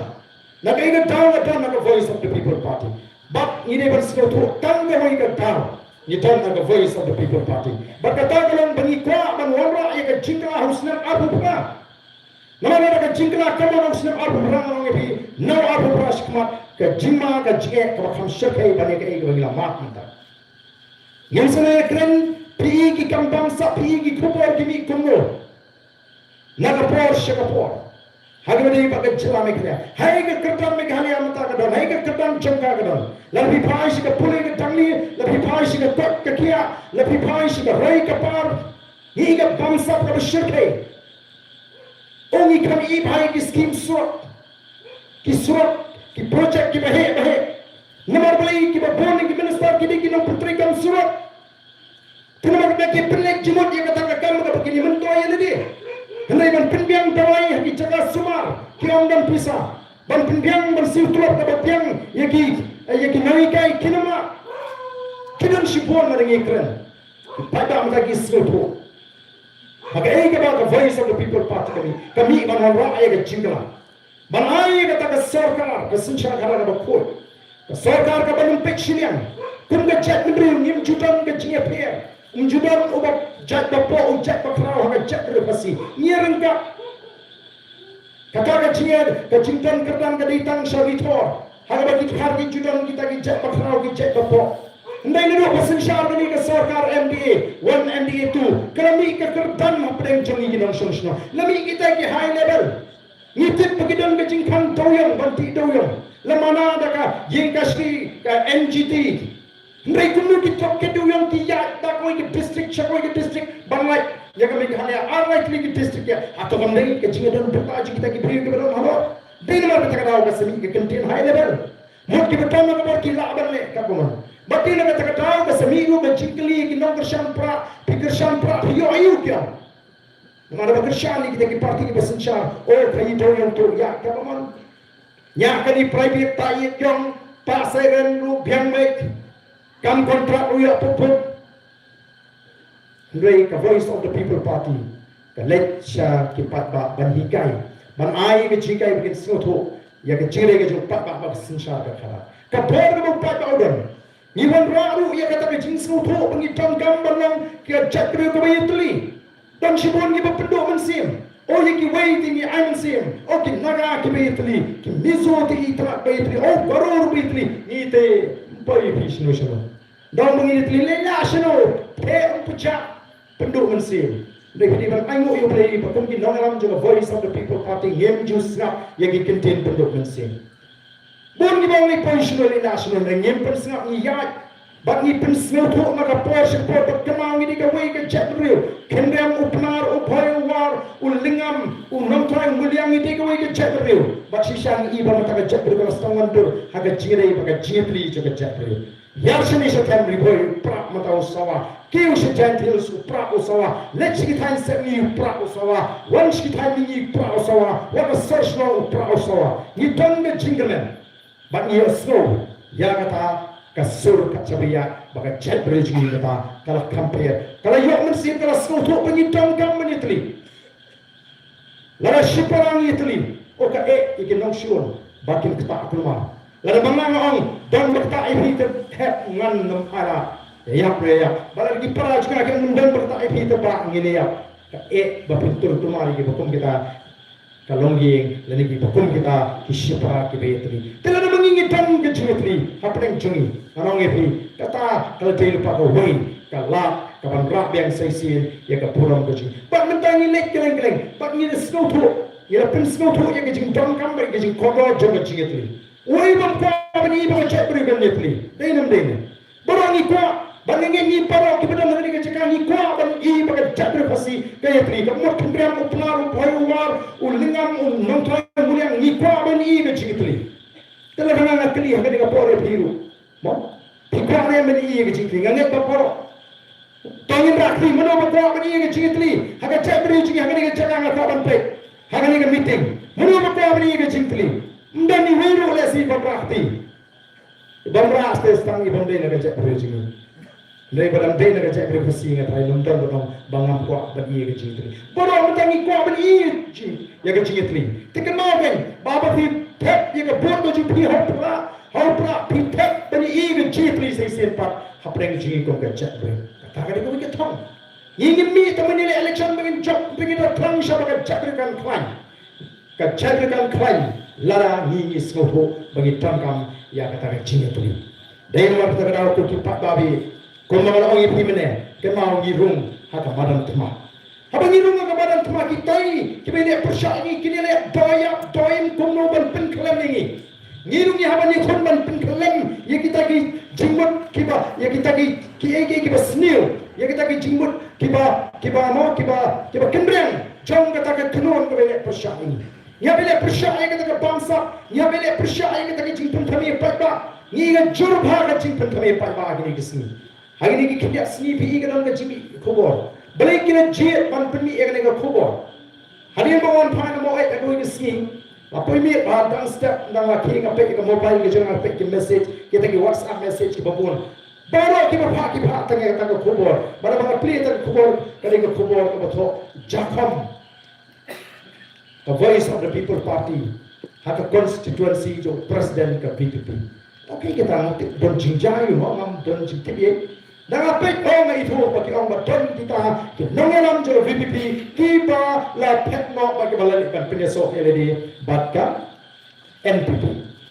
Naga iga down naga voice of the people party. But ini bersuthu tang ga iga down. Ni down naga voice of the people party. But kata kalau bagi ko man wara iga jingla husnan abu pra. Nama naga jingla kama husnan abu pra ngong ibi no abu pra shikmat ke jingma ke jige ke bakam syakai bani ke iga bagi lamat mata. Yang sana keren pergi kampung sa pergi kubur kimi kumno nagapor syakapor hagani pakai celah mereka hai ke kertam mereka hari amata kadon hai ke kertam jangka kadon lebih pais ke pulih ke tangli lebih pais ke kot ke kia lebih pais ke rai ke par ni ke bangsa ke syirkai ongi kami ibai ki skim surat ki project ki bahe nomor beli ki babon ki minister ki di no putri kam surat kenapa kita pelek jemut yang kata kamu kata begini mentua yang tadi hendak ban penbiang dawai haki jaga sumar kiam dan pisah ban penbiang bersiu tulap kata biang yaki nawikai kinama kidan sibuan maringi keren pada mengagi seluruh maka kata voice of the people party kami ban ayah ke jingla ban ayah kata ke sarkar ke sensyakara ke bakut ke sarkar ke banun peksinian kun ke chat negeri ngim judan ke Janmiet Judan ubat jat bapo ujat bakrau haga jat repasi nyerengka kata kecingtan kerdan keditang sawitor haga bagi hargi judan kita ki jat bakrau ki jat bapo ndai ni do pasen syar ni ke sarkar MDA 1 MDA 2 kami ke kerdan mapdeng jongi ginang sonsno lami kita ki high level ngitip pagidon ke jingkan doyong banti doyong lamana daka yengkasri ka NGT Ndai kunu ki top ke doyong ki ya tak koi ki district chakoi ki district banglai ya kami hanya arlai ki district ya atau kami ke jingadon berta kita ki beri ke beron halo dina mar betaka daw ka semi ke contain high level mot ki beton na ki laban le ka Bati na kata kata ka seminggu ka jingkeli ki nong kersan pra hiyo ayu kya. Mana ba kersan ni kita ki parti ki besensyar. Oh kai do yang tu ya ka man. Nya ka ni private tai yong pa seren ru biang mek. Kam kontrak ru ya puput. Ndoi ka voice of the people party. Ka let sha ki pat ba ban hikai. Ban ai ki jikai bikin snoto. Ya ka jire ka jo pat ba besensyar ka khala. Ka bor ka pat ba odon. Ni wan raru ya kata ke jing snoto bangi tam gambar lang ki jakre ko bayi tuli. Dan shibon ki bapendo mensim. Oh ye ki waiting ni ai mensim. Oh ki naga ki bayi tuli. Ki mizo ti itrak bayi tuli. Oh garor bayi tuli. Ni te bayi pishno shano. Dan bangi tuli lela shano. Te puja pendo mensim. Jadi ban ai mo yo play pakum ki nongalam jo voice of the people party yem ju snap ye ki contain pendo mensim. Bon ni bang ni positional national na ngem pen snap ni ya bat ni pen snap to maka Porsche pot kemang ni ka wei ka chat real kendam upnar upai war ulingam unamtrai muliang ni ka wei ka chat real bat shishan i ba mata ka chat real stangan dur haga jire ba ka jipli jo ka chat real yar shini sa tam riboy prap mata usawa kiu sa gentle su prap usawa let's get time set ni prap usawa once get time ni prap usawa what a search no prap usawa ni tong me jingalang. But ni snow ya kata kasur kacabia baka chat bridge ni kata kalau compare kalau yok mensim kalau snow tu penyitang kam menitli lara shiparang itli oka ikin nong shun bakin kata kulma lara bangang ong dan berta ipi tep ngan nam ara ya preya bala lagi para juga kan dan berta ipi tebak ngene ya bapintur tumari bakum kita kalongging lani ki bakum kita kisipara ki betri tela na mangingitan ke jungitri hapeng jungi anong epi kata kalau dia lupa ko wei kala kaban rap yang saisin ya ka puram ko jing bak mentangi lek keleng bak ni snow to ya pen snow to ya ke jing dong kam ke jing kodo jong jingitri wei bang ko ni ba chat bri ben netli deinam borong ni ko banenge ni para ki bedam ni ke cakang ni ko ban i ba jadre pasi kaya tri ka mot kembram upnar upayuar ulingam nontra muliang ni ko ban i ke jingitri tela kana kli ha ka pore biru mo pikare men i ke jingitri nganget ba poro tongin rakri mano ba ko ban i ke jingitri ha ka jadre jingi ha ka cakang ka ban pe ha ka ni ke meeting mano ba ko ban i ke jingitri ndani weru lesi ba rakti bamra aste stang i bande na ka jadre jingi Lai balam day na kacak kaya pasi nga tayo nonton batong bangam kwa ban iya kacing itri. Bodo matangi kwa ban iya kacing ya kacing itri. Tika mawen baba pi tep ya ka bodo jing pi hopra pi tep ban iya kacing itri say sen pat hapreng jing ikong kacak kaya. Kata kaya kaya tong. Ingin mi teman nila election bangin job bangin na trang siya baka kacak kan klan. Kacak kan klan lara ngingi snoto bangin tangkam ya kata kacing itri. Dahil mga kata kaya ko kipat babi kung mga orang ipi mana, kemau ngirung haka badan tema. Haba ngirung haka badan tema kita ini, kita lihat persyak ini, kita lihat doim kumnoban penkelam ini. Ngirung ni haba ni kumban penkelam, ya kita ki jingmut kiba, ya kita ki kiba snil, ya kita ki jingmut kiba kendreng. Jom kata ke tenun kita lihat persyak ini. Ya bila persyak yang kita ke bangsa, ya bila persyak yang kita ki jingpun kami pada, ni kan jurubha ka jingpun kami pada ini kesini. Hari ini kita sini pergi ke dalam kecil kubur. Balik kita jet pan pergi ke dalam kubur. Hari ini bawa pan mau aku ini sini. Apa ini? Dan step dan lagi ngapain ke mobile ke jangan ngapain ke message kita ke WhatsApp message ke babun. Baru kita pakai tengah ke kubur. Baru kita play tengah kubur ke kubur ke betul. Jakom. The voice of the people party. Hak constituency jo presiden ke PPP. Okey kita nanti don Jingialang ngam don Jingialang. Dan apa yang itu bagi orang betul kita nongalam jo VPP kita la petno bagi balik kan penyesok LD batka NPP.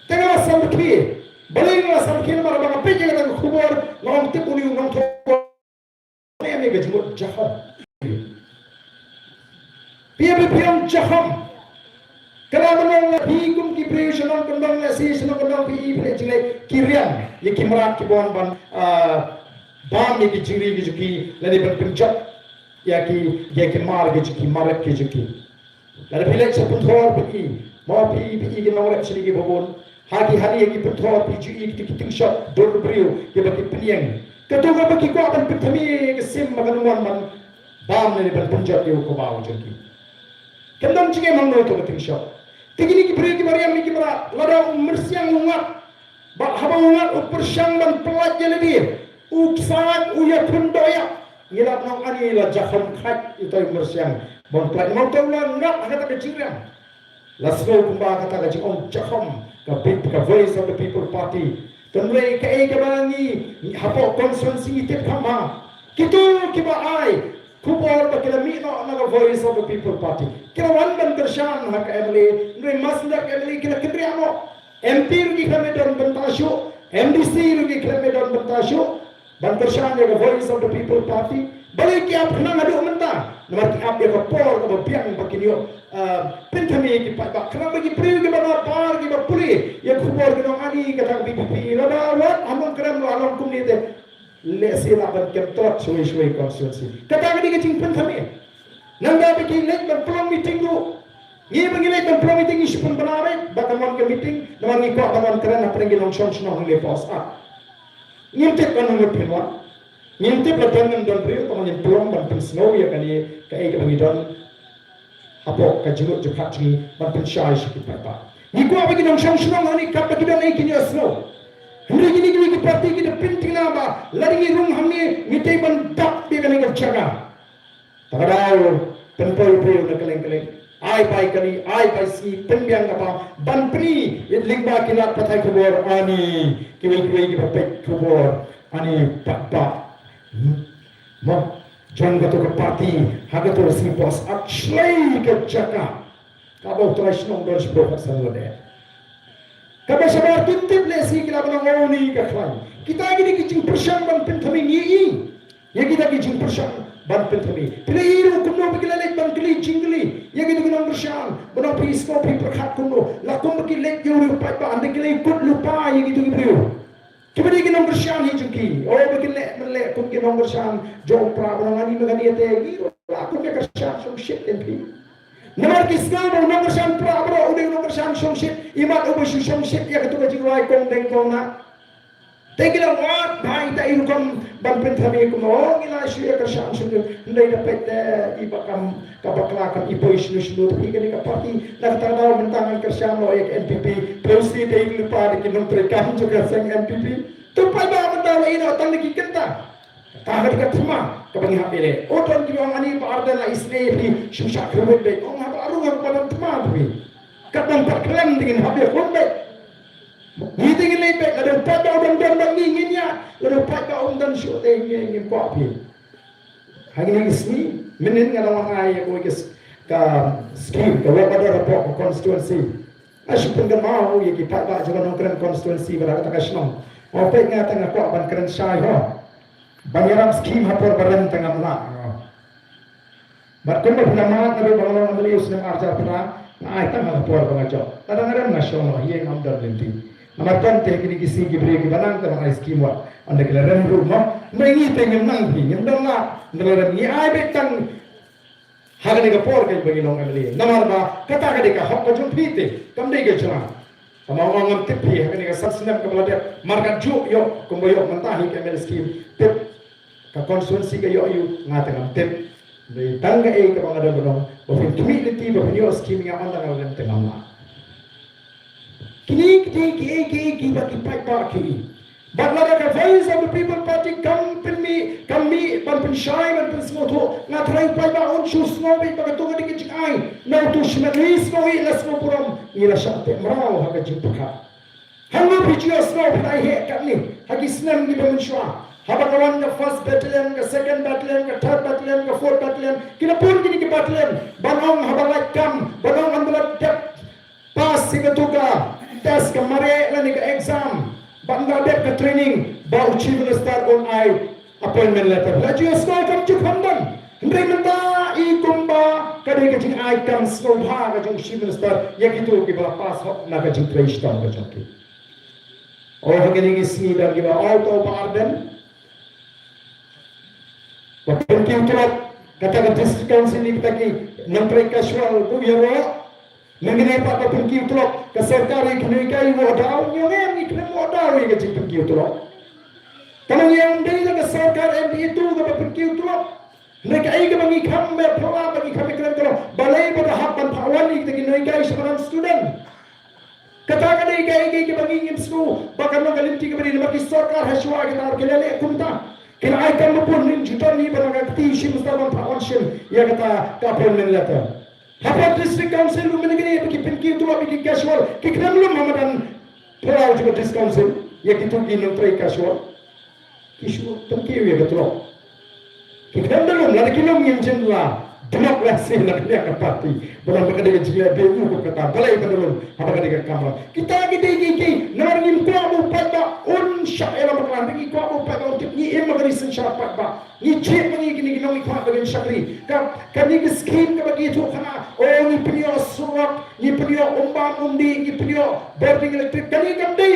Tengah sampai balik lah sampai mana bang apa yang kita kubur ngom tipuni ngom kubur ni gejmut jaham. PPP yang jaham. Kalau menang hinggung ki presionon kembang nasi senang kembang pi pelajari kirian ye kimrat kibuan ban bam ye ki jiri ki juki lani ban penjat ya ki mar ki juki marak ki juki lani pilek sepun thor pi mau pi ki nomor sini ki babon Hari-hari yang berthor PGE kita shot dor brio ke bagi peniang. Ketua bagi ko akan pertami ke sim maganuan man bam ni ban punjat yo ko bawo jengki. Kendam jinge mangno to keting shot. Tigini ki brio ki mariam ni ki mara lada mersiang ungat. Ba haba ungat upur syang ban pelat jeledi. Uksan uya kundoya. Ngilap nang ani la jaham khat itu mersiang. Bon pelat mau tahu lah ngap kata ke jingrang. Laslo kumba kata ke jong jaham. Ka voice of the people party. Tenre ka e ka bangi hapo constituency tip kama. Kitu kiba ai kubor ba kila mi no na voice of the people party. Kila wan ban tershan ha ka emli, nre masda ka emli kila kidri amo. MP rugi kame don bentasyo, MDC rugi kame don bentasyo. Ban tershan ya voice of the people party. Balik ki ap kena ngadu menta. Namar ki ap ya ka por ka biang bakinyo pentami ki pa kena bagi priu ki bana par ki ba puli ya kubor ki no ani kata BPP lada wat among kram lo along kumni te le sila ban kem tot shoi constituency kata ni ki ting pentami nanda biki lek ban plong meeting do ni bagi lek ban plong meeting isu pun banare batamon ke meeting namang ni ko batamon kran apre ki long shon shno le pos a ngimte kan no pinwa ngimte platan don priu ko ni plong ban pin snow ya kani kai ka bagi don apo ka jenguk jephat ni ban syai sikit pa ni ko bagi dong syang syang ni ka bagi dong ikini asno hari gini gini ki parti ki de pinting na ba lari rum hamni mitai ban dak bi kan ngal jaga tagadao penpoi prio na keleng ai pai kali ai pai si penbiang apa ban pri lingba kinat patai kubor ani kiwi ki pepek kubor ani pak mo John gato ke parti, haga to resi pos akslay ke jaka. Kabo trash nong dos profesor lode. Kabo sabar tintip lesi kila bang ngoni ke klan. Kita gini kicing persang ban pentami ngi. Ya kita kicing persang ban pentami. Pila iru kuno bagi lek ban kili jingli. Ya gitu kunong persang. Bunong pisco pi perkhat kuno. Lakum bagi lek yo lupa ba ande kili kut lupa ya gitu gitu. Kibadi ki nomor syam hi juki. Oh bagi lek kum ki nomor syam jom pra ngani ngani ate gi aku ke syam som shit en pi. Nomor ki skal nomor syam pra bro udah nomor syam som shit imat ubu som shit ya ketu ji wai kong deng kong na. Tegila wat bai ta in kom ban pen thami kum oh ngila syu ya syam som ndai dapat ibakam kabaklakan ipo isnu snu ti ke ka parti na tadaw mentangan ke syam lo ek NPP prosi te lupa ki nomor kam juga sang NPP tu pada mendawa ina tang ki kenta ta ka thma ka bangi hapele o ton ki ang ani ba arda la isne fi shusha khrume be ong ha aru ha palan thma bi kadang paklam dingin habe khombe ni dingin le be ada pada orang dan ngin ya ada pada orang dan syo te ngin ko pi hagi ni isni menen ngala ay ko ka scheme ka wa pada report constituency asyik pun mau ya kita tak jalan nongkran constituency berada tak kasno opek nga tengah ko ban keren syai ho banyaram scheme hapor baran tengah mula barkun bernamat nabi bangalan beli usna arja pura na ai tengah hapor bangajo kadang-kadang nasional ye ngamdar lenti amarkan te kini kisi gibre ki banang tengah scheme wa anda kala rem rumah mengi tengem nang bi ngam na ndala ni ai betang haga ni ka por kai bagi long amli namar ba kata ka deka hok ko jum phite kam dei ke chana amang ngam tip phi haga ni ka satsnam ka balade markan ju yo kumbo yo mantahi ka mel scheme tip ka constituency ka yo yu ngata ngam tip dei tangga e ka bangada bonong bo fin community bo yo scheme nga anda ngam tengam na kini ki ba ki pai pa ki but la ka voice of the people party company kami ban syai ban smoto na try pai ba on shoes no be ba to ngadi ki ai na to shmelis no i las mo puram ila shate mrao ha ka jipka hango pichio snow pai he kami ha ki snam ni ban shwa ha ba kawan na first battalion ka second battalion ka third battalion ka fourth battalion kila pun kini ki battalion banong ha ba like kam banong ambulat dep pass sigatuga test ka mare la ni ka exam banda dep ka training ba chief minister on ai appointment letter la ji snow kam chu khamdan ndai menta I kumba kadai ka jing ai kam snow bha ka jing chief minister yakitu ki ba pass hok na ka jing trace tam ka chaki o hagani ki sni da ki ba auto barden wa penki utrap kata ka district council ni kita ki nampai casual ku yaro Mengenai pak pengkiu telok ke serkari kini kai wadau yang ni kena wadau yang kecil pengkiu telok. Kalau yang dia ke serkar itu ke pengkiu telok, mereka ini bagi kami perawat bagi kami kena telok. Balai pada hak pahlawan ni kita kini kai seorang student. Katakan dia kai bagi ingin semua bahkan mengalinti kepada bagi serkar haswa kita kelele kunta. Kena ikan pun ni juta ni pada kati sim mesti pahlawan sim yang kata kapal menelata. Hapa district council lu menegeri bagi penki tu bagi casual kikram lu mamadan pelau juga district council ya kita gini try casual kisah penki ya betul kikram lu lagi lu menjen lah demokrasi nak dia ke parti bukan berkata dia BU kata balai betul apa kata kamera kita gede narin ko abu pada syair berkelan bagi ko abu pada untuk ni emang dari syarat ba ni cek bagi gini ni ko bagi syakri kan ni skim ke bagi itu kana ni punya surat ni punya umbang undi ni punya boarding electric kan ni gamdi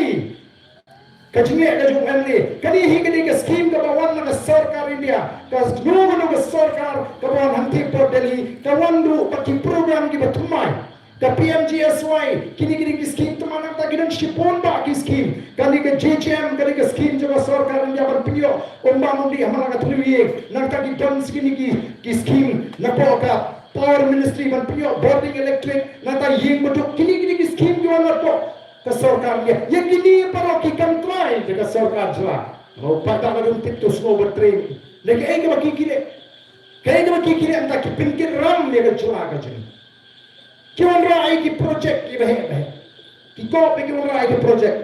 Kajinge ka jung ande kani hi kani ka scheme ka bawan na sarkar India ka nuno ka sarkar ka bawan hanti por Delhi ka wandu paki program ki batumai ka PMGSY kini ki scheme tumana ta gidan shipon ba ki scheme kani ka JGM kani ka scheme jo sarkar India bar piyo umba mundi hamara ka thuluye na ka ki tons kini ki scheme na po ka power ministry bar piyo boarding electric na ta ying betuk kini ki scheme jo na po ke sarkar dia yang ini para kikan try ke sarkar jela mau pada kadung titu semua bertrain lagi ai ke bagi kire anta ki pinkin ram dia ke jela ke jeni kiwan rai ki project ki bahe ki ko pe kiwan rai ki project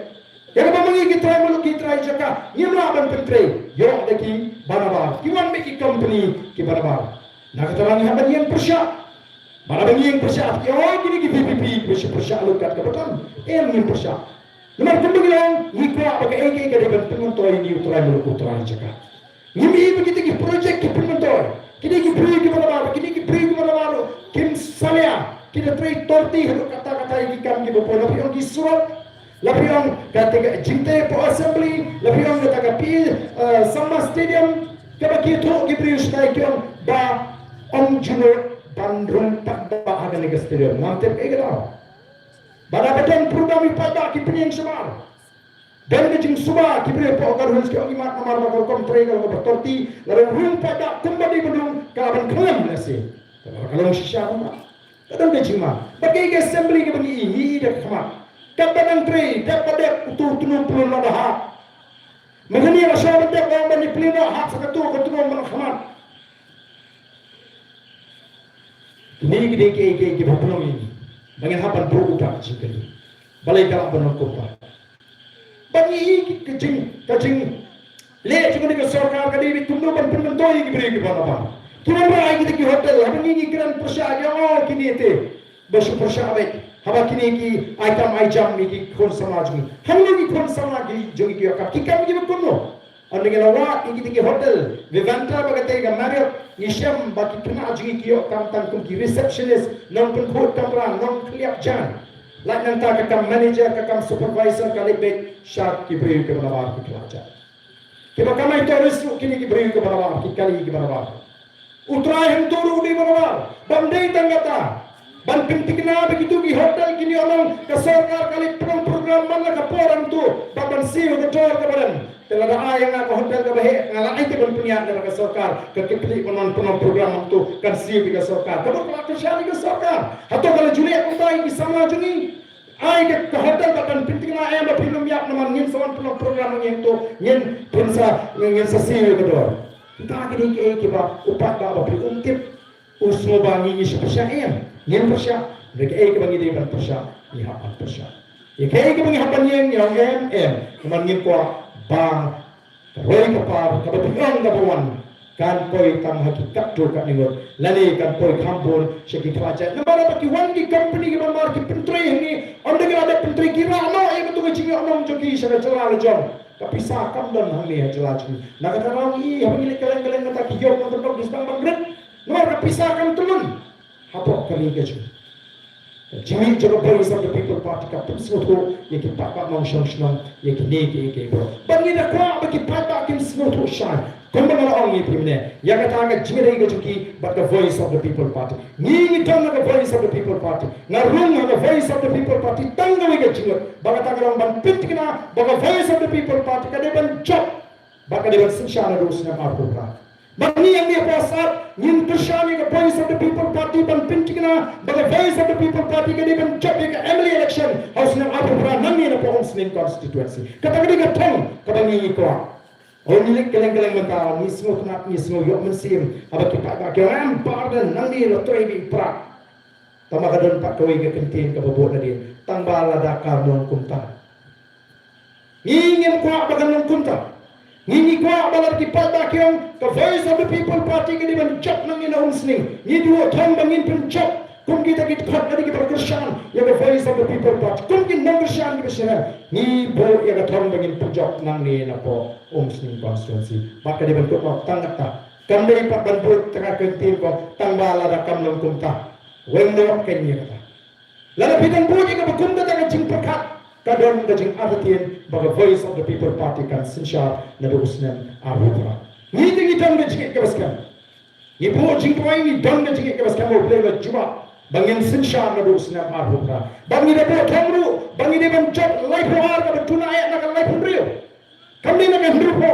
yang apa mangi ki try mulu ki try jaka nyimla ban pentre yo deki barabar kiwan me ki company ki barabar nak terang haban yang persya mana bagi yang persya gini PPP persya lukat ke betul yang persya nomor pembagian nikah pakai AK ke depan penonton ini uturan mulu uturan cakap ini begitu ki projek ki penonton kini ki beri ke mana kini ki beri ke mana kim salia kita try torti kata-kata ini kan ki bopo tapi orang ki surat lebih orang kata jinte po assembly lebih orang kata pi sama stadium ke bagi tu ki beri usai ki ba om juno bandrung tak ada lagi stadium mantap egala pada badan program ipada ki pening semar dan kecing suba ki bre po kar hus ki imat namar bakal kom trega ko torti lalu rum pada kembali bedung kalaban kelam nasi kalau shisha ma kadang kecing ma bagi assembly ki bagi ini dak kama kabanan tre dapat utur tunung pulun ladah mengenai masyarakat yang bani pleno hak sakatu ketunung mana ini ke bapulong ini dengan hapan berutak sekali balai kalak benar kota bagi kecing le cuma di sarkar kali tunggu ban penentoi ki beri ke mana kira rai kita ki hotel habang ini kiran persya ya kini ete basu persya baik haba kini ki item ni ki kon samaj ni hamlo ki kon samaj ki jogi ki ka ki kam ki bekono ande gela wa ki hotel vivanta bagate ga Marriott Nisham bagi kena aji kiyo kam tan kum ki receptionist non pun khot kamera non kliap jan lai nang ta ka manager ka supervisor ka lebek syak ki beri ke bawah ki kelaja ki ba kamai tourist kini ki beri ke bawah ki kali ki bawah utrai hem turu di bawah bandai tanggata ban pintikna begitu ki hotel kini orang ke sarkar kali program mana ka porang tu baban siu ke tor ke badan telada ayang aku hotel ke bahe ngalai te ban punya ke sarkar ke klik menon program tu kan siu ke sarkar kalau kelak syari ke sarkar atau kalau juli aku tai ki sama juni ai ke hotel baban pintikna ayang ba film yak naman ngin sawan program ngin tu ngin pensa ngin sa siu ke dor kita gini ke ba upat ba beri untip usmo bangi ni spesial yang persya mereka ke bagi dia persya ni hapan persya ke bagi hapan yang mangin ko bang roy kapar kabatiang gabawan kan poi tam hakikat tu kat ningot lani kan poi kampun syekh raja namara baki wandi company ke mamar ki pentri ni anda ada pentri kira no betul ke cinga omong jogi sana celala jom tapi sakam dan hami celala jom nak kata rawi hami keleng-keleng kata kiyo untuk disbang bangret namara pisahkan turun apa kali keju Janmiet juga beri sama people party kapten semua yang kita pak mau senang yang kini ke bro bagi dah kuat bagi pak kim semua tu shine kembali orang ini primnya yang kata agak Janmiet juga but the voice of the people party ni kita nak the voice of the people party ngarung the voice of the people party tanggawi ke jingot baga tagalong ban pintikna baga voice of the people party kade ban job baga de ban sinshana rusna marpura bani yang dia pasar nin pershani ke voice of the people party ban pintikna baga voice of the people party kade ban job ke Emily election house na marpura nangi na po Umsning constituency kata kade ka thong kabani ko oh nilik keleng-keleng mentah ni semua kena ni semua yok mensim apa kita tak kira pardon nangi lo toi bi pra tama kadon pak koi ke kentin ke bobot tadi tambah lada karnon kumta ingin kuat bagan kumta ingin kuat balar ki pada kyong ke voice of the people party ke di mencap nangi na Umsning ni dua thong bangin pencap kum kita khat tadi ki perkesan ya ke voice of the people party kum ki nang kesan ki besar ni bo ya ke thong bangin pencap nangi na po Umsning constituency maka di bentuk tanggat ta kami pak bentuk tengah kentin ko tambah lada kamlong kumta wengno kenya kata lalu bidang buji ke bekumda dengan jing perkat kadon ke jing artian baga voice of the people party kan sinsha nabi Umsning arhutra ni tingi dong ke jing ke baskan ni bo jing koi ni dong ke jing ke baskan mo play juba bangin sinsha nabi Umsning arhutra bangi de bo thongru bangi de ban job life har ka betuna ayat na life rio kami nak hendupo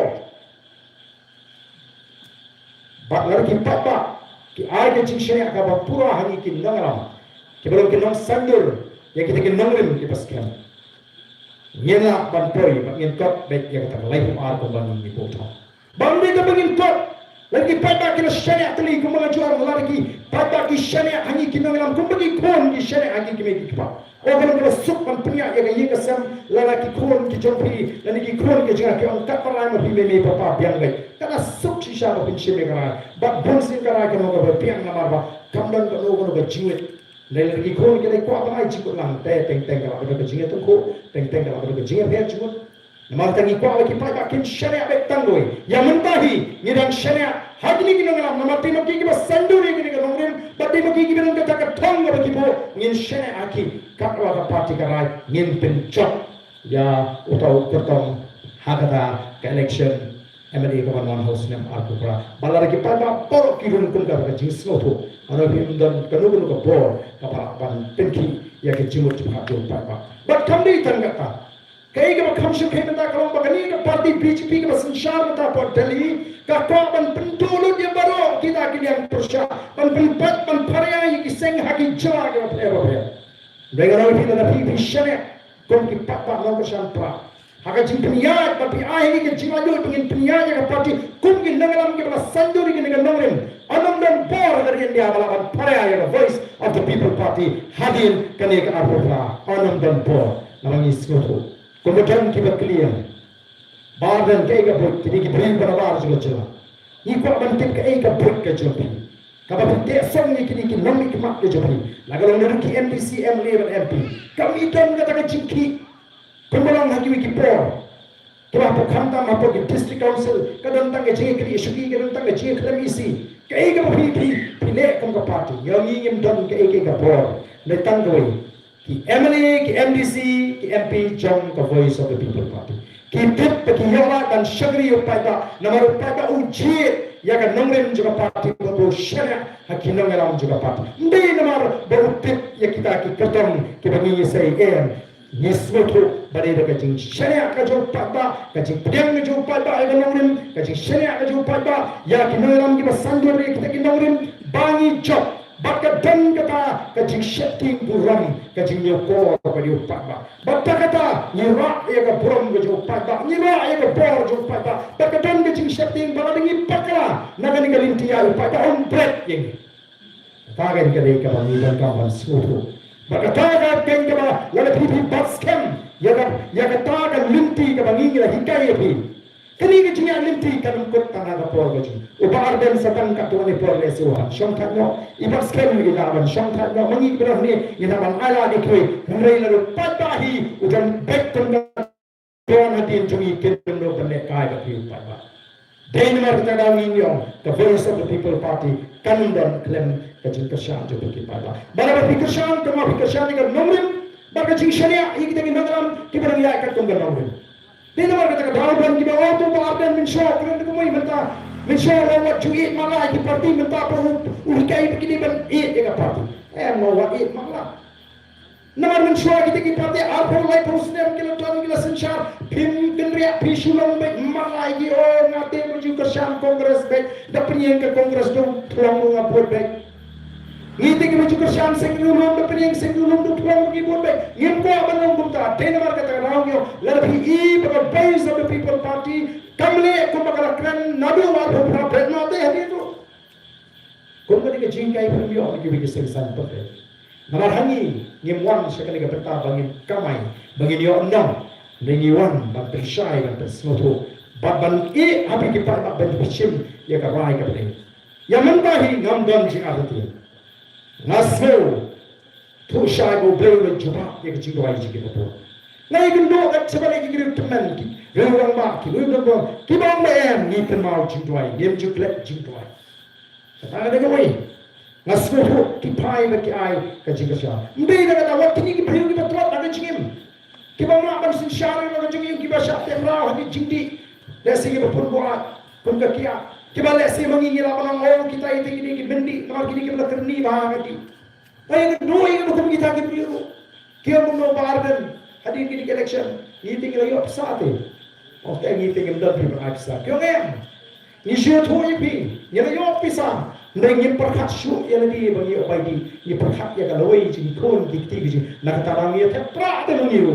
bak lagi papa ki aje cincin ka ba pura hani ki nangaram ki belum ki nang sandur ya kita ki nangrim ki paskan nyela ban poi bak ngin kot bet ya kata life ar ko ban ni bota bang ni ka bangin kot lagi papa ki syariat tali ko mga jual lagi papa ki syariat hani ki nangaram ko bagi kon ki syariat hani ki me ki pa orang yang masuk punya yang ia kesam lalaki kurun ki jompi dan ki kurun ki jangan ki orang tak pernah mesti meme papa biang baik karena suk sisa apa pinche megara bak bonsin kara ke moga biang nama ba kamdan ko no ko jingiet dan ki kurun ki ko apa ai cikut lang teng kala ko jingiet ko teng kala ko jingiet biar cikut nama tangi ko ki pa ba kin syariat baik tangoi yang mentahi ni dan syariat hagni ki nongalam nama timo ki ba sanduri ki ni nongrim bati mo ki bilang kata ka thong ba ki bo ngin syariat aki kakwa ka parti karai ngin pencok ya utau kertong hagata ke election MLA kawan house nam arkupra balar ki pada por ki run kun ka jing sloto ana bi undan kanu kanu ka por ka pa ban penki ya ke jimut ha jo pa but kamdi tangata kai ka khamshu kai mata kalong bagani ka parti BJP ka sanshar mata por Delhi ka ko ban pentulu dia baro kita ki yang persya ban penpat ban parya ki seng haki jawa ka pa dengan orang kita dah pergi syariat, kau pergi papa nak bersama pra. Hak jin peniat, tapi akhirnya jiwa dulu pengen peniat yang parti, kau pergi nengalam kita sanduri kita dengan nongrim. Anam dan por dari India balapan paraya yang voice of the people party hadir kini ke Afrika. Anam dan por, namanya Ismutu. Kemudian kita clear. Badan kaya buat, kini kita beri berawal juga jelas. Ini kau bantik kaya buat kejumpin. Kapag desong ni kini nami kemak ke jomani, lagalong naruki MDC, MLA dan MP. Kami dan kata kecingki, pembelang hagi wiki por. Kira apa kanta apa ke district council, kadang tangga jeng kiri isuki, kadang tangga jeng kiri isi. Kaya kau pilih kamu ke parti, yang ingin dan kaya por. Letang kau ki MLA, ki MDC, ki MP, jom ke voice of the people party. Ki tip bagi yawa dan syagri upaya, nama upaya ujian. Ya kan nongren juga parti baru syariat hakim nongram juga parti. Ndi namar baru tip ya kita ketong kita bagi saya nismutu bari daga jing syariat ka jo pada ka jing pedang jo pada ya nongren ka jing syariat ka jo pada ya kin nongram kita sandur kita kin nongren bangi job baka dan kata ka jing syati buram ka jing yoko ka di pada baka kata nyira ya ka buram ka jo pada nyira ya ka bor jo pada baka dan ka jing syati bala dengi pakra nagani ka lintia pada on break yang tagan ka dei ka pamidan ka ban suhu baka tagan ken ka wala pipi baskem ya ka tagan linti ka bangi la hikaya pi kini ke jinga linti kan kot tanah ka por ka jing ubar den satan ka tuani por le suha shom thakno ibas ken mi la ban shom thakno mangi berah ni ina ban ala dikwe ngrei la patahi ujan bek tun don hatin jungi ken no banne kai ka pi pa Denmark kita ngiyong the voice of the people party kan dan klem ka jing kasyan jo ki pa bara pikirsan kama pikirsan ka nomrim baka jing syariat iki kita ngadram kita ngiya ka tong nomrim Denmark kita dawan kita auto baardan min shop kan ko mai menta min shop wat juit mala ki parti menta pa ulikai begini ban eat ka parti mo wat eat mala Naman mensyua kita ki parti apa lai prosnem kita tuan kita sensyar pim kendria pisulang baik malai ki ngate menuju ke syam kongres baik dah penyeng ke kongres dong tuang ngapur baik ngite ki menuju ke syam senglulung dah penyeng senglulung dong tuang ki buat baik ngimko abanong bumta tenamar kata raung yo lalapi I baka base of the people party kamle kumbakala kran nadu war bhra bhedna te hadi tu kumbali ke jingkai pumyo ki bi sensan perfect Namar hangi ngimwan sekali ke peta bangin kamai bangin yo enam nengiwan bang persai bang persmoto ban e habi ki par ban bichim ya ka rai ka ble ya mantahi ngam don jing arti nasmo tu shai go ble juba ya ki jigo ai jigi to nai gundo ka sebalik ki teman ki rang ba ki ki bang me ni penmau jing tuai ngem juklet jing tuai kata ada koi Nasruh kipai bagi ai kaji kasya. Mbe na kata waktu ni kipayu kita tuat ada jingim. Kipa makan sinsyari na jingim kipa syat temrau hadi jingdi. Lesi kipa pun buat pun kakia. Kipa lesi mengingi lapan orang kita itu kini bendi. Namar kini kipa terni bahang hadi. Ayat kedua yang hukum kita kipiru. Kia pun mau barden hadi kini election. Ini tinggal yo pesate. Okey ini tinggal dah pribadi pesate. Kau ngem. Ni syut hui pi. Ni yo pisang. Nengin perkat syuk yang lebih bagi obai di perkat yang kalau ini jadi kon dikti gitu nak tarang ia terprak dengan itu.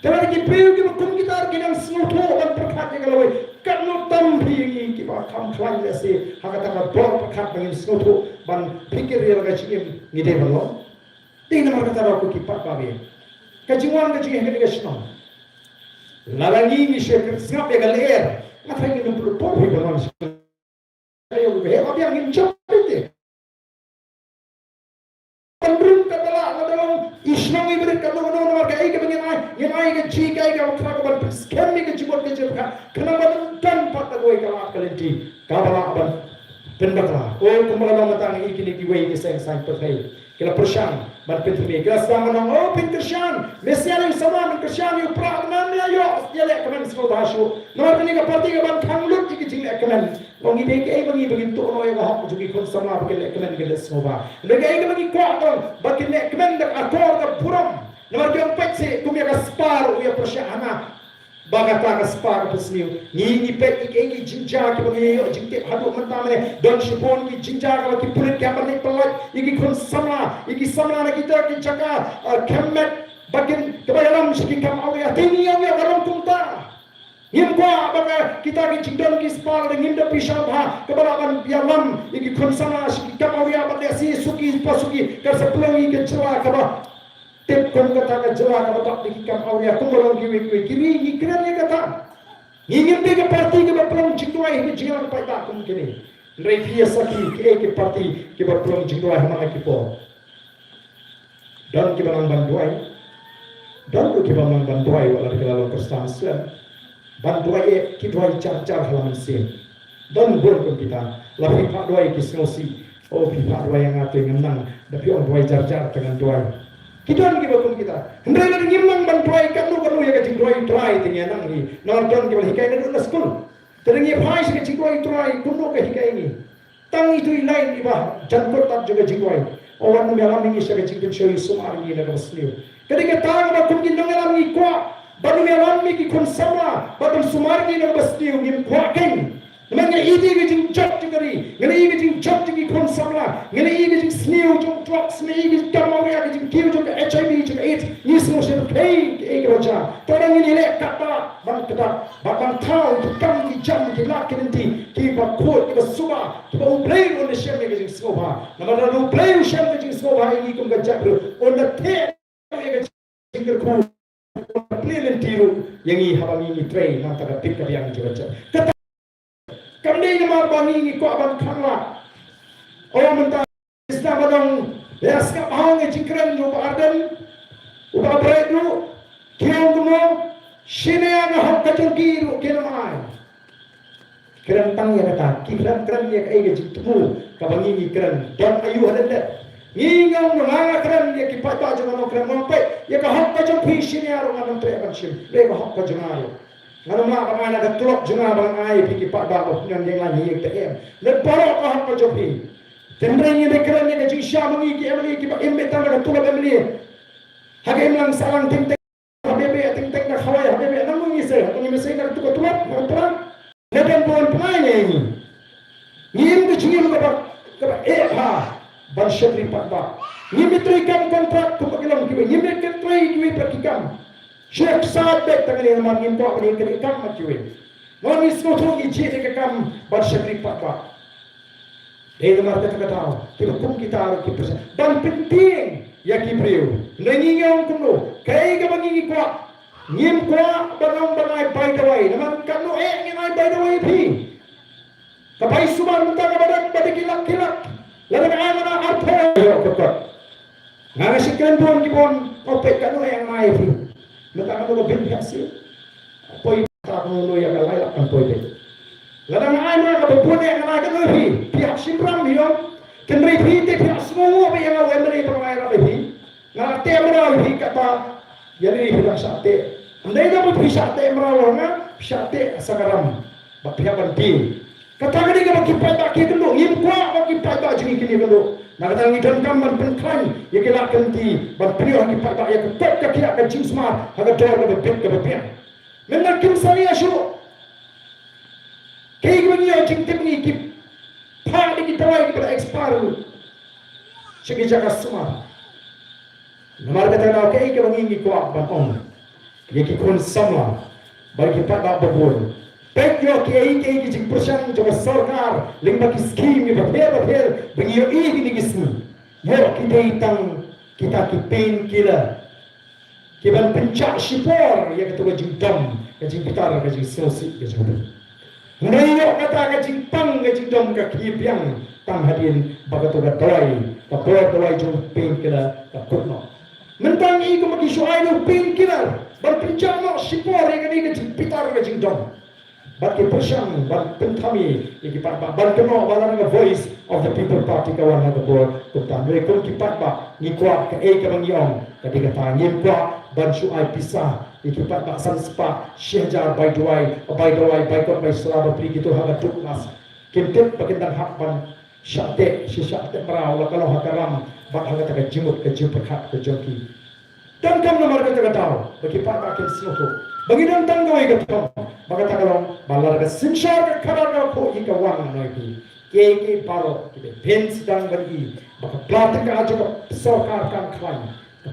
Kalau kita pergi ke hukum kita kita semua dan perkat yang kalau ini kan notam pergi kita kam klan lesi hak kata bor perkat dengan semua ban pikir yang kecil ni deh belum. Tinggal nak kata aku kipat babi. Kejuan kecil yang kita senang. Lalangi ni syekh siapa yang leer. Apa yang kita perlu tahu belum. Ayo be apa yang incap itu pendrung kepala dalam Islam ini berkata orang kai ke bagaimana yang ai ke cikai ke orang ke scam ke jibot ke jerka kenapa dan patah gue kalau kalenti kabala aban pendaklah oh kembali matang ini kini kiwai ke saya percaya kila persyang ban pentri kila sama nang oh pintersyan mesial yang sama pintersyan yang pragnan ya yo yale kaman semua bahasyo nomor ini ke parti ke ban kanglut ke jing kaman long ide ke bagi begitu ono yang hak jugi kon sama ke kaman ke semua lagi ke bagi kuat bagi kaman dak akor ke puram nomor yang petse kumya ka spar ya persyana bagata ka spar pesniu ni pet ke jinja ke bagi yo jingte hadu mentamane don shipon ki jinja ka ki pulit ke apa ni pelot iki kon sama na kita ki jaga kemet bagin kebayaran siki kam awya tini yang orang kumta Nimpa baga kita ki jingdon ki spar dengan da pisau ha kebalaban bialam iki kon sama siki kam awya badya si suki pasuki ka sepelungi ke cewa ka tip kon kata ka jelah ka tak dikikam awya kumolong kiwi kiri ni kira ni kata ingin ke parti ke pelong jingduai ke jingilang pai tak kum kini revia saki ke parti ke pelong jingduai mana kipo dan ke bang banduai dan ke bang banduai wala ke lalu perstansian banduai ke duai car halaman sin dan gur kita lapi pak duai ke snosi oh pak duai yang atu ngenang tapi on duai jar dengan duai kita lagi bakum kita. Hendak ada ngimang bantuai kanu ya kecing tuai tinggal nang ni. Nonton kita hikai ni dulu sekolah. Teringi phai si kecing tuai kunu ke hikai ni. Tang itu lain iba jangkut tak juga jingwai. Orang mengalam ini si kecing show sumar ni nak berseliu. Ketika tang bakum kita mengalam ni kuat. Baru mengalam ni kikun sama. Baru sumar ni nak berseliu ngim kuat keng. Namanya ini kecing jat jengari, ini kecing jat jengi konsamla, ini kecing snew jeng drugs, ini kecing kamauya kecing kiu jeng HIV jeng AIDS, ni semua saya pakai kerja. Orang ini lek kata, bang tahu tukang di jam di lak nanti, kita kuat, kita suka, kita uplay on the share kecing semua. Nama dah uplay share kecing semua ini kum kerja bro, on the tape kecing kerku, uplay nanti yang ini habang ini train, nanti kita pick up yang kerja. Kami nama bani ni kau abang kangla. Orang mentah Islam badang ya skap hang jingkran jo ardan uba bredu kiau kuno sine ang hak kajogi ru kenamai. Kran tang ya kata kran ya kai ge jitmu kabangi ni kran dan ayu hadanda. Ni ngau nganga kran ya ki pata jo no kran mo pe ya ka hak kajogi sine aro ngan tre ban sim. Le ka hak kajogi Nganu mak pamana ka tulok junga bang ai piki pak ba ko ngan yang lain yek tem. Le paro ka hak jopi. Tendre ni bekran ni ka jisha mangi ki emli ki ba embe tan ka tulok emli. Hakim lang sarang ting-ting habebe ting-ting na khawai habebe nang ngise hatong ngise na tukat-tukat tukat neben bon pnai ni ngim ke chingim ka ha ban shekri patba ngim tri kam kontrak tu pakilang kibe ngim ke tri kibe pakikam shek saat bek tangani man ngim ko ni ke kam ma kibe non is ko thong ji ke kam ban shekri patba ei mar ka tao tu kum kita ki persen dan penting ya kibriu nangingong kuno kay ka mangingi kwa ngim kwa banong bangai by the way naman kanu ngai by the way pi kapay suman munta ka badak badikilak-kilak ladang ana na artho yo kokot nga sikren bon kibon opet kanu ngai pi mata ka mo bin hasi apoy ta ko no ya galay kan poy de ladang ana ka bone nga kanu pi pi simram hiyo kenri pi te pi asmo ba yang awemri pangai ra pi nga temra hi kata yani hilang sate andai dapat bisa temra nga sate sagaram bapia banti kata gani ka makipai ba ki kendo ngim kwa makipai ba jingi kini kendo nagata ngi dan kamman penklan ya kila kanti ban prio ki pa ba ya ko ka kila ka jingsma haga dor ka bit ka bapia menna kim sari asu kay gani ya jing tipni ki pa di ki tawai ki expire sige jaga suma Namar kata na kay ka mangingi ko ban on yaki kon sama bagi pada babon pekyo ki ki jing persen jo sarkar lingba ki scheme ni bapher bagi yo ni gisni yo ki deitang kita ki pain killer ki ban pencak sipor ya ketua jing dom ka jing pitar ka jing sosi ka jing ngai yo kata ka jing pang ka jing dom ka ki piang tang hadin bagato ka doi ka doi jong pain killer ka kutno mentang i ko magisuay no painkiller ban pinjama sipor yang ni ke pitar ke jingdom bat ke persang ban pentami iki pat ban keno balan the voice of the people party kawan na bor kutan re kon ki pat ba ni kwa ke e ka bang yong kadi kata ngim kwa ban suai pisah iki pat ba san spa shehjar by doai by ko by selaba pri gitu haga tuklas kintet pakindang hak ban syate si syate marau kalau hakaram bat haga ta jimut ke jipakhat ke joki dan kam nomor kata tahu bagi pak makin seluruh bagi dan tanggawai kata bagi takalong balar ke sinsar ke kadar ke ko ika wang noi ki baro ki ben sedang bagi bagi pelatih ke aja ke sokar kan klan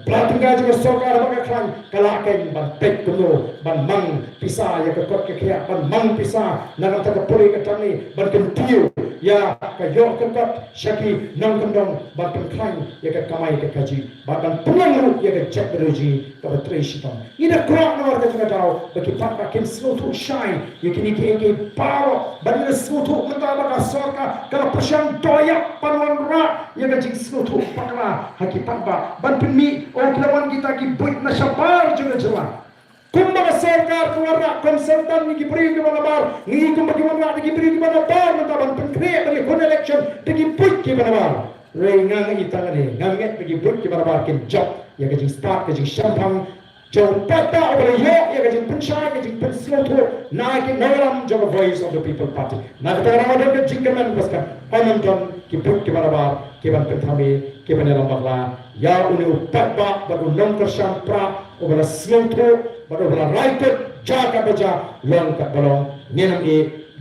pelatih ke aja ke sokar bagi klan kalakai ban pek kuno ban mang pisah ya ke kot ke kia ban mang pisah nangan tak puri ke tani ban kentiu ya ka yo ke kot syaki nang kendong ban klan ya ke kamai ke kaji ban penang ya ke cek beruji ke betrei shitong ida kuat nomor ke tahu bagi pak makin seluruh shine ya kini ke paro ban seluruh mentah bagi sokar kalau persiang doyak panuan rak ya ke jing seluruh pakla hakikat ba ban penmi orang kelawan kita ki buat na sabar juga jelas kumba sarkar kuara konsultan ni beri ke mana bar ni kumba ki mana ki beri ke mana bar mentaban penkre bagi kon election pergi buat ke mana bar rengang ita ni nganget pergi buat ke mana bar ke job ya ke jing start ke jing shampang jauh pata oleh yo ya ke jing pensyai ke jing pensiloto naik naram jaga voice of the people party nak terang ada ke jing kemen paskan ononton ki buat ke mana bar ke ban pentami ke mana lambakla ya uni upatba baru non tersampra obala seluruh baru obala rakyat jaga baca yang kat balong nyenam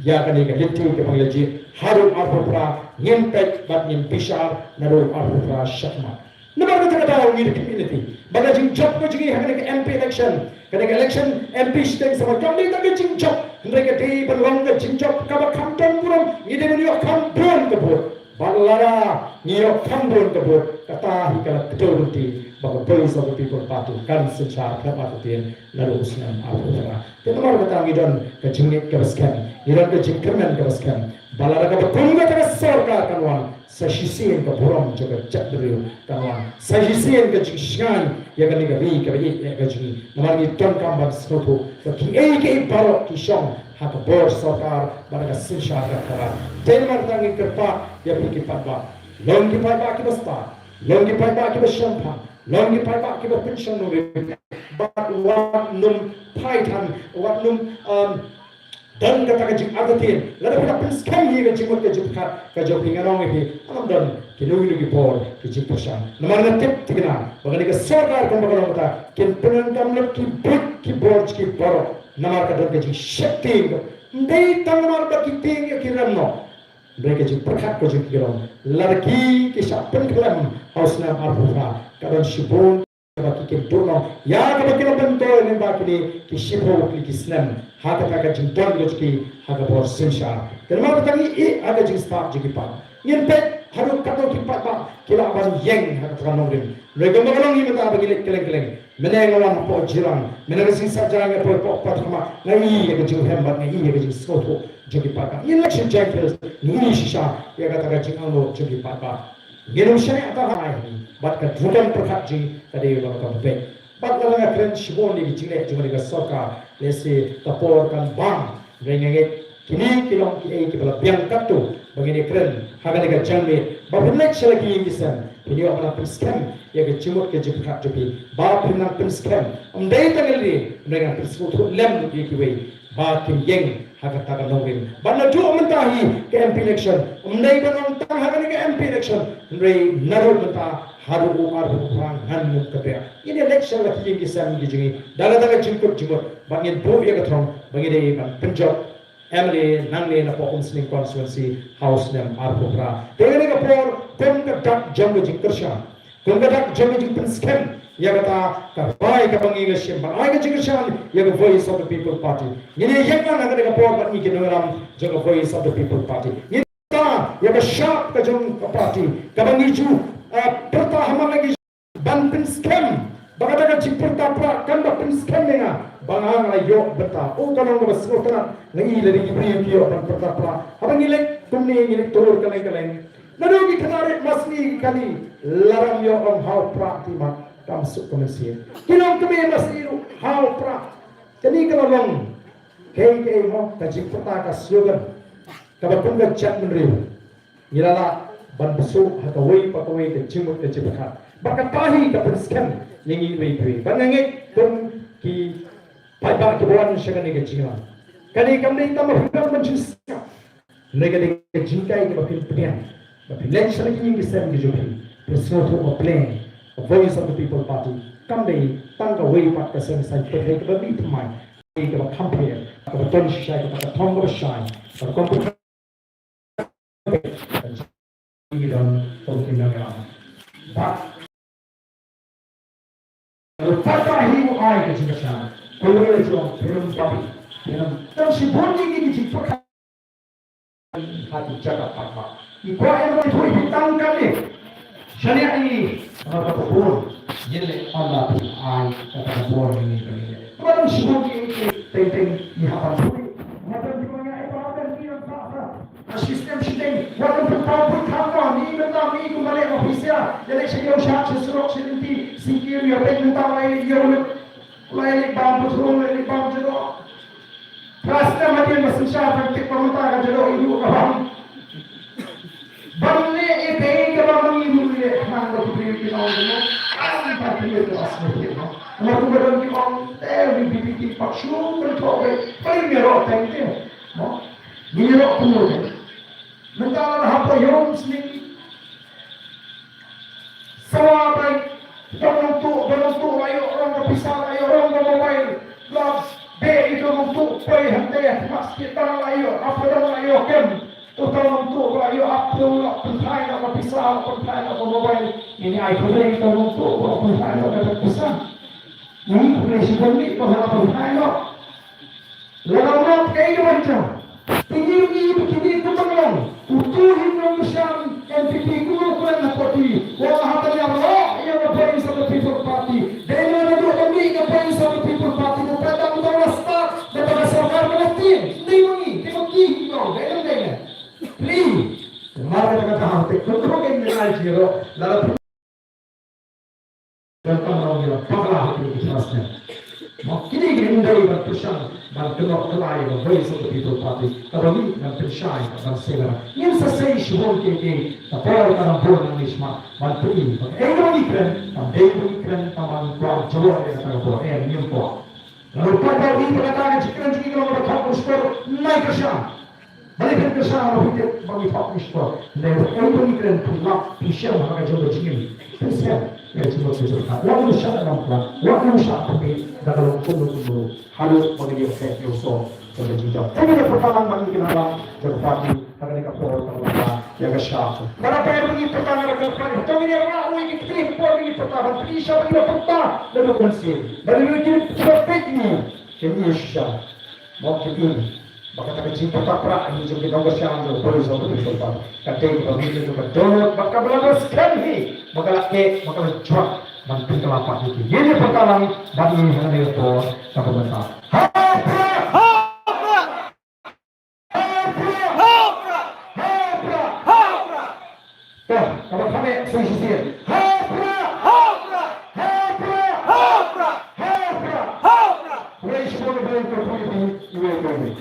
ya kan ikan litiu ke panglaji harum arpura nyempet bat nyempisar narum arpura syakma nomor kita tahu ni community baga jing job ko jing hang ke MP election kada election MP sting sama kami tak jing job mereka di balong ke jing job ka ba kampung puram ni de ni kampung ke bot balara ni kampung ke bot kata hikala keturuti baga voice of the people party kan secara kematian lalu Umsning arpura te nomor kata ngidon ke Janmiet ke baskan ngidon ke jingkermen ke baskan balara ka betungga ke sarkar kanwan sasisien ke borom juga cak beriu kanwan sasisien ke jingshan ya kan ni ke bi ke jingi nomor ni ton kamban snoto ke ke baro ki shong hak bor sarkar baga sinsha ka te nomor tangi kerpa ya pikir patba long ki patba ki basta long ki patba ki bashampa long ki patba ki pension no but what num python what num dan kata kajik agatin lalu kita penskan hi kajik mut kajik ka jopi ngarong hi alam dan kinui lugi por kajik persan namar na tip tigna bagani ka sarkar kam bagalo mata kin penantam lek ki brik ki borj ki boro namar ka dan kajik shakti ndai tangmar ba ki ting ki ramno mereka juga berkat kajik kiram larki ki shapen kelam hausna arbuha kadan shibon baki ke dono ya ka bakila bento ne bakini ki shibo ki snam ha ka ka jin don ki ha ka bor sinsha kerma tangi e aga jin sta ji ki pa yen pe haru ka to ki pa pa kila ban yeng ha ka no rim le ga magalong ni mata bagi keleng keleng meneng lawan po jirang meneng sin sa jarang po po pa thama ngai ya ka jin hem ba ngai ya ka jin so to ji ki pa ka yen le chin jang fes ni shisha ya ka ta ka jin ano ji ki pa pa Genu syai atau hai, bat ka drukan perkat ji tadi orang kau bek. Bat kalau nak keren shibon di jilek cuma di soka, lesi tapor kan bang, rengenget kini kilong ki kepala biang katu, begini keren, haga di Janmiet. Bapak selagi yang kisan, video apa penskem, ya ke cimut ke jepkat jepi, bapak pernah penskem, dai tangal ni, mereka penskutu lem di kiwei, bapak yang haga taga nongin. Bana tu mentahi ke MP election, dai banong tang haga ni ke MP election. Ray narod mata haru haru kurang hanmu kapya. Ini election lagi yang kisah ni jadi. Dalam jemput jemput. Bangin bu ya ketrong. Bangin ini Punjab MLA nangne na po Umsning constituency house nam arpura. Dengan ini kapor kom kedak jamu jingkersha. Kom kedak jamu jingkerskem. Ya kata kabai kabangi ngasih. Bangai jingkersha ya ke voice of the people party. Ini yang mana dengan kapor bani kinoram jaga voice of the people party. Ya bersyak ke jom parti kabangi ju pertahanan lagi ban penskem bagada ka ciperta pra kan ba penskem nenga bangang ayo beta o kanong ba sotran ngi le di bri ki ban perta pra habangi le tumni ngi tolor kaleng kaleng nado ki kanare masni kali laram yo om hau pra ti ma kam su komisi kinong kami masni hau pra kani kalong kay mo ka ciperta ka slogan kabakun ka chat menriu Nilala ban besuk hakawai pakawai ke cimut ke cipakat. Baka pahi ke penskem yengi wei banganget tum ki paiba ke buan syagani ke Jingialang. Kani kami tama hudang menjus. Mereka ke jingkai ke bapil penian. Bapil lain syagani yengi sem ke jopi. Personal to a plan. A voice of the people party. Kami tangga wei pak ke sem sai perhai ke babi temai. Ke bakampir. Ke baton syai ke bakatong ke syai. Ke komputer dan pertimbangan. Pada hiu ai ke jingkashan, kalau itu belum tapi, dan si bonji ini jingkasan hati jaga apa? Ikut yang itu hitang kali, syariat ini apa pun, jadi Allah tu ai kata bon ini kali. Kalau si bonji ini tentang ihapan pun, macam dimana apa yang tak sistem sistem walaupun tahu kamu ni benar ni kembali ofisial jadi saya usah sesuatu seperti sikir ya perintah lain dia lain bam betul lain bam jodoh rasa macam masih siapa yang pemerintah jodoh itu kawan balik itu kawan ini dulu mana beri kita orang asli parti itu asli kita kalau tu berada di orang bikin paksu bertobat paling merah tengke merah kemudian Mynta apa Umsning semua baik bentuk ayo orang berpisah ayo orang bermobile love B itu untuk pay hantai mas kita ayo apa dah ayo kem utama untuk ayo upload pentai nak berpisah pentai nak bermobile ini iPhone itu untuk pentai nak berpisah ini presiden ni kalau pentai nak lalu kayak macam ini begini itu tolong utuhin Indonesia NPP guru kulen parti wala hatanya Allah yang voice of the people party dengan itu kami ke voice of the people party kepada mudawasta kepada sarkar Palestin ini kita dengan please mari kita tahu kontrol general jiro lalu dan orang yang paglah itu jelasnya kini dari berpesan dan kenok kelai voice of the people party kami dan persyai dan segala yang selesai syuhur keke tapau dalam bulan nisma bantu ini ini keren taman kuat jauh yang terlalu nyempor Lalu pada ini berkatakan jika kalau berkata skor naik ke sana. Balik ke sana kita bagi top skor. Dan itu ni keren pulak pisau maka coba jingin. Pisau ya coba pisau. Waktu sana nampak. Waktu sana tapi dalam kumpul halu bagi dia kayak yoso. Jadi kita. Tapi dia pertama bagi kita jadi parti akan dikapur kalau ya kesah. Mana payah bagi pertama akan parti. Tapi dia orang ini kita bagi pertama pisau bagi pertama lalu bersih. Lalu kita perfect ni. Ini Isya. Mau kita maka tak cinta tak pernah ini juga kita bersama dengan polis atau pesultan. Kata pemimpin itu betul. Maka belajar sekali. Maka laki, maka cuak. Mantu kelapa itu. Ini pertama bagi ini hanya itu satu bentar. Hapra, hapra, hapra, hapra, hapra, hapra. Tuh, kalau kami sisir. Hapra, hapra, hapra, hapra, hapra, hapra. Boleh semua boleh ini.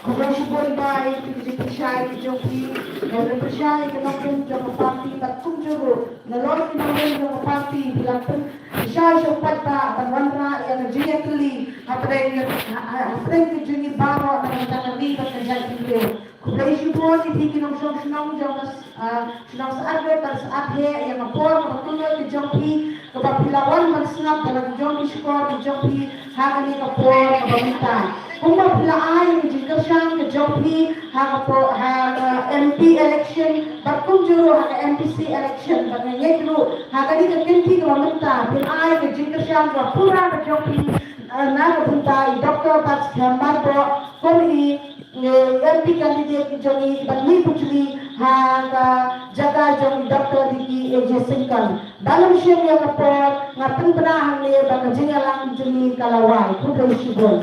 Kung syukur baik, kita percaya joki, dan percaya kita mungkin jauh parti, dan kung juru, nalor kita mungkin jauh parti, bila pun percaya sempat tak, dan wanita yang jadi keli, apa yang jadi bawa, dan kita kali dan jadi keli. Kung syukur kita kinong senang jauh senang saat saat he yang apor, bertunggu ke joki, kepapilawan bersenap dalam joki skor joki, hari ini kapor wanita. Kung mapilaan ng Jingialang ke Jopi, MP election, bakung juro MPC election, bagay lu, haga di kenti ke Mynta, pinay ke Jingialang ke pura ke Jopi, nagapunta Dr. Pats Marbo, kung MP candidate ke Jopi, bagay puculi, haga jaga Jopi Dr. Diki AJ Singkan. Dalam siya niya kapor, nga pinpanahan niya, baga Jingialang Jopi Kalaway, kung syukur.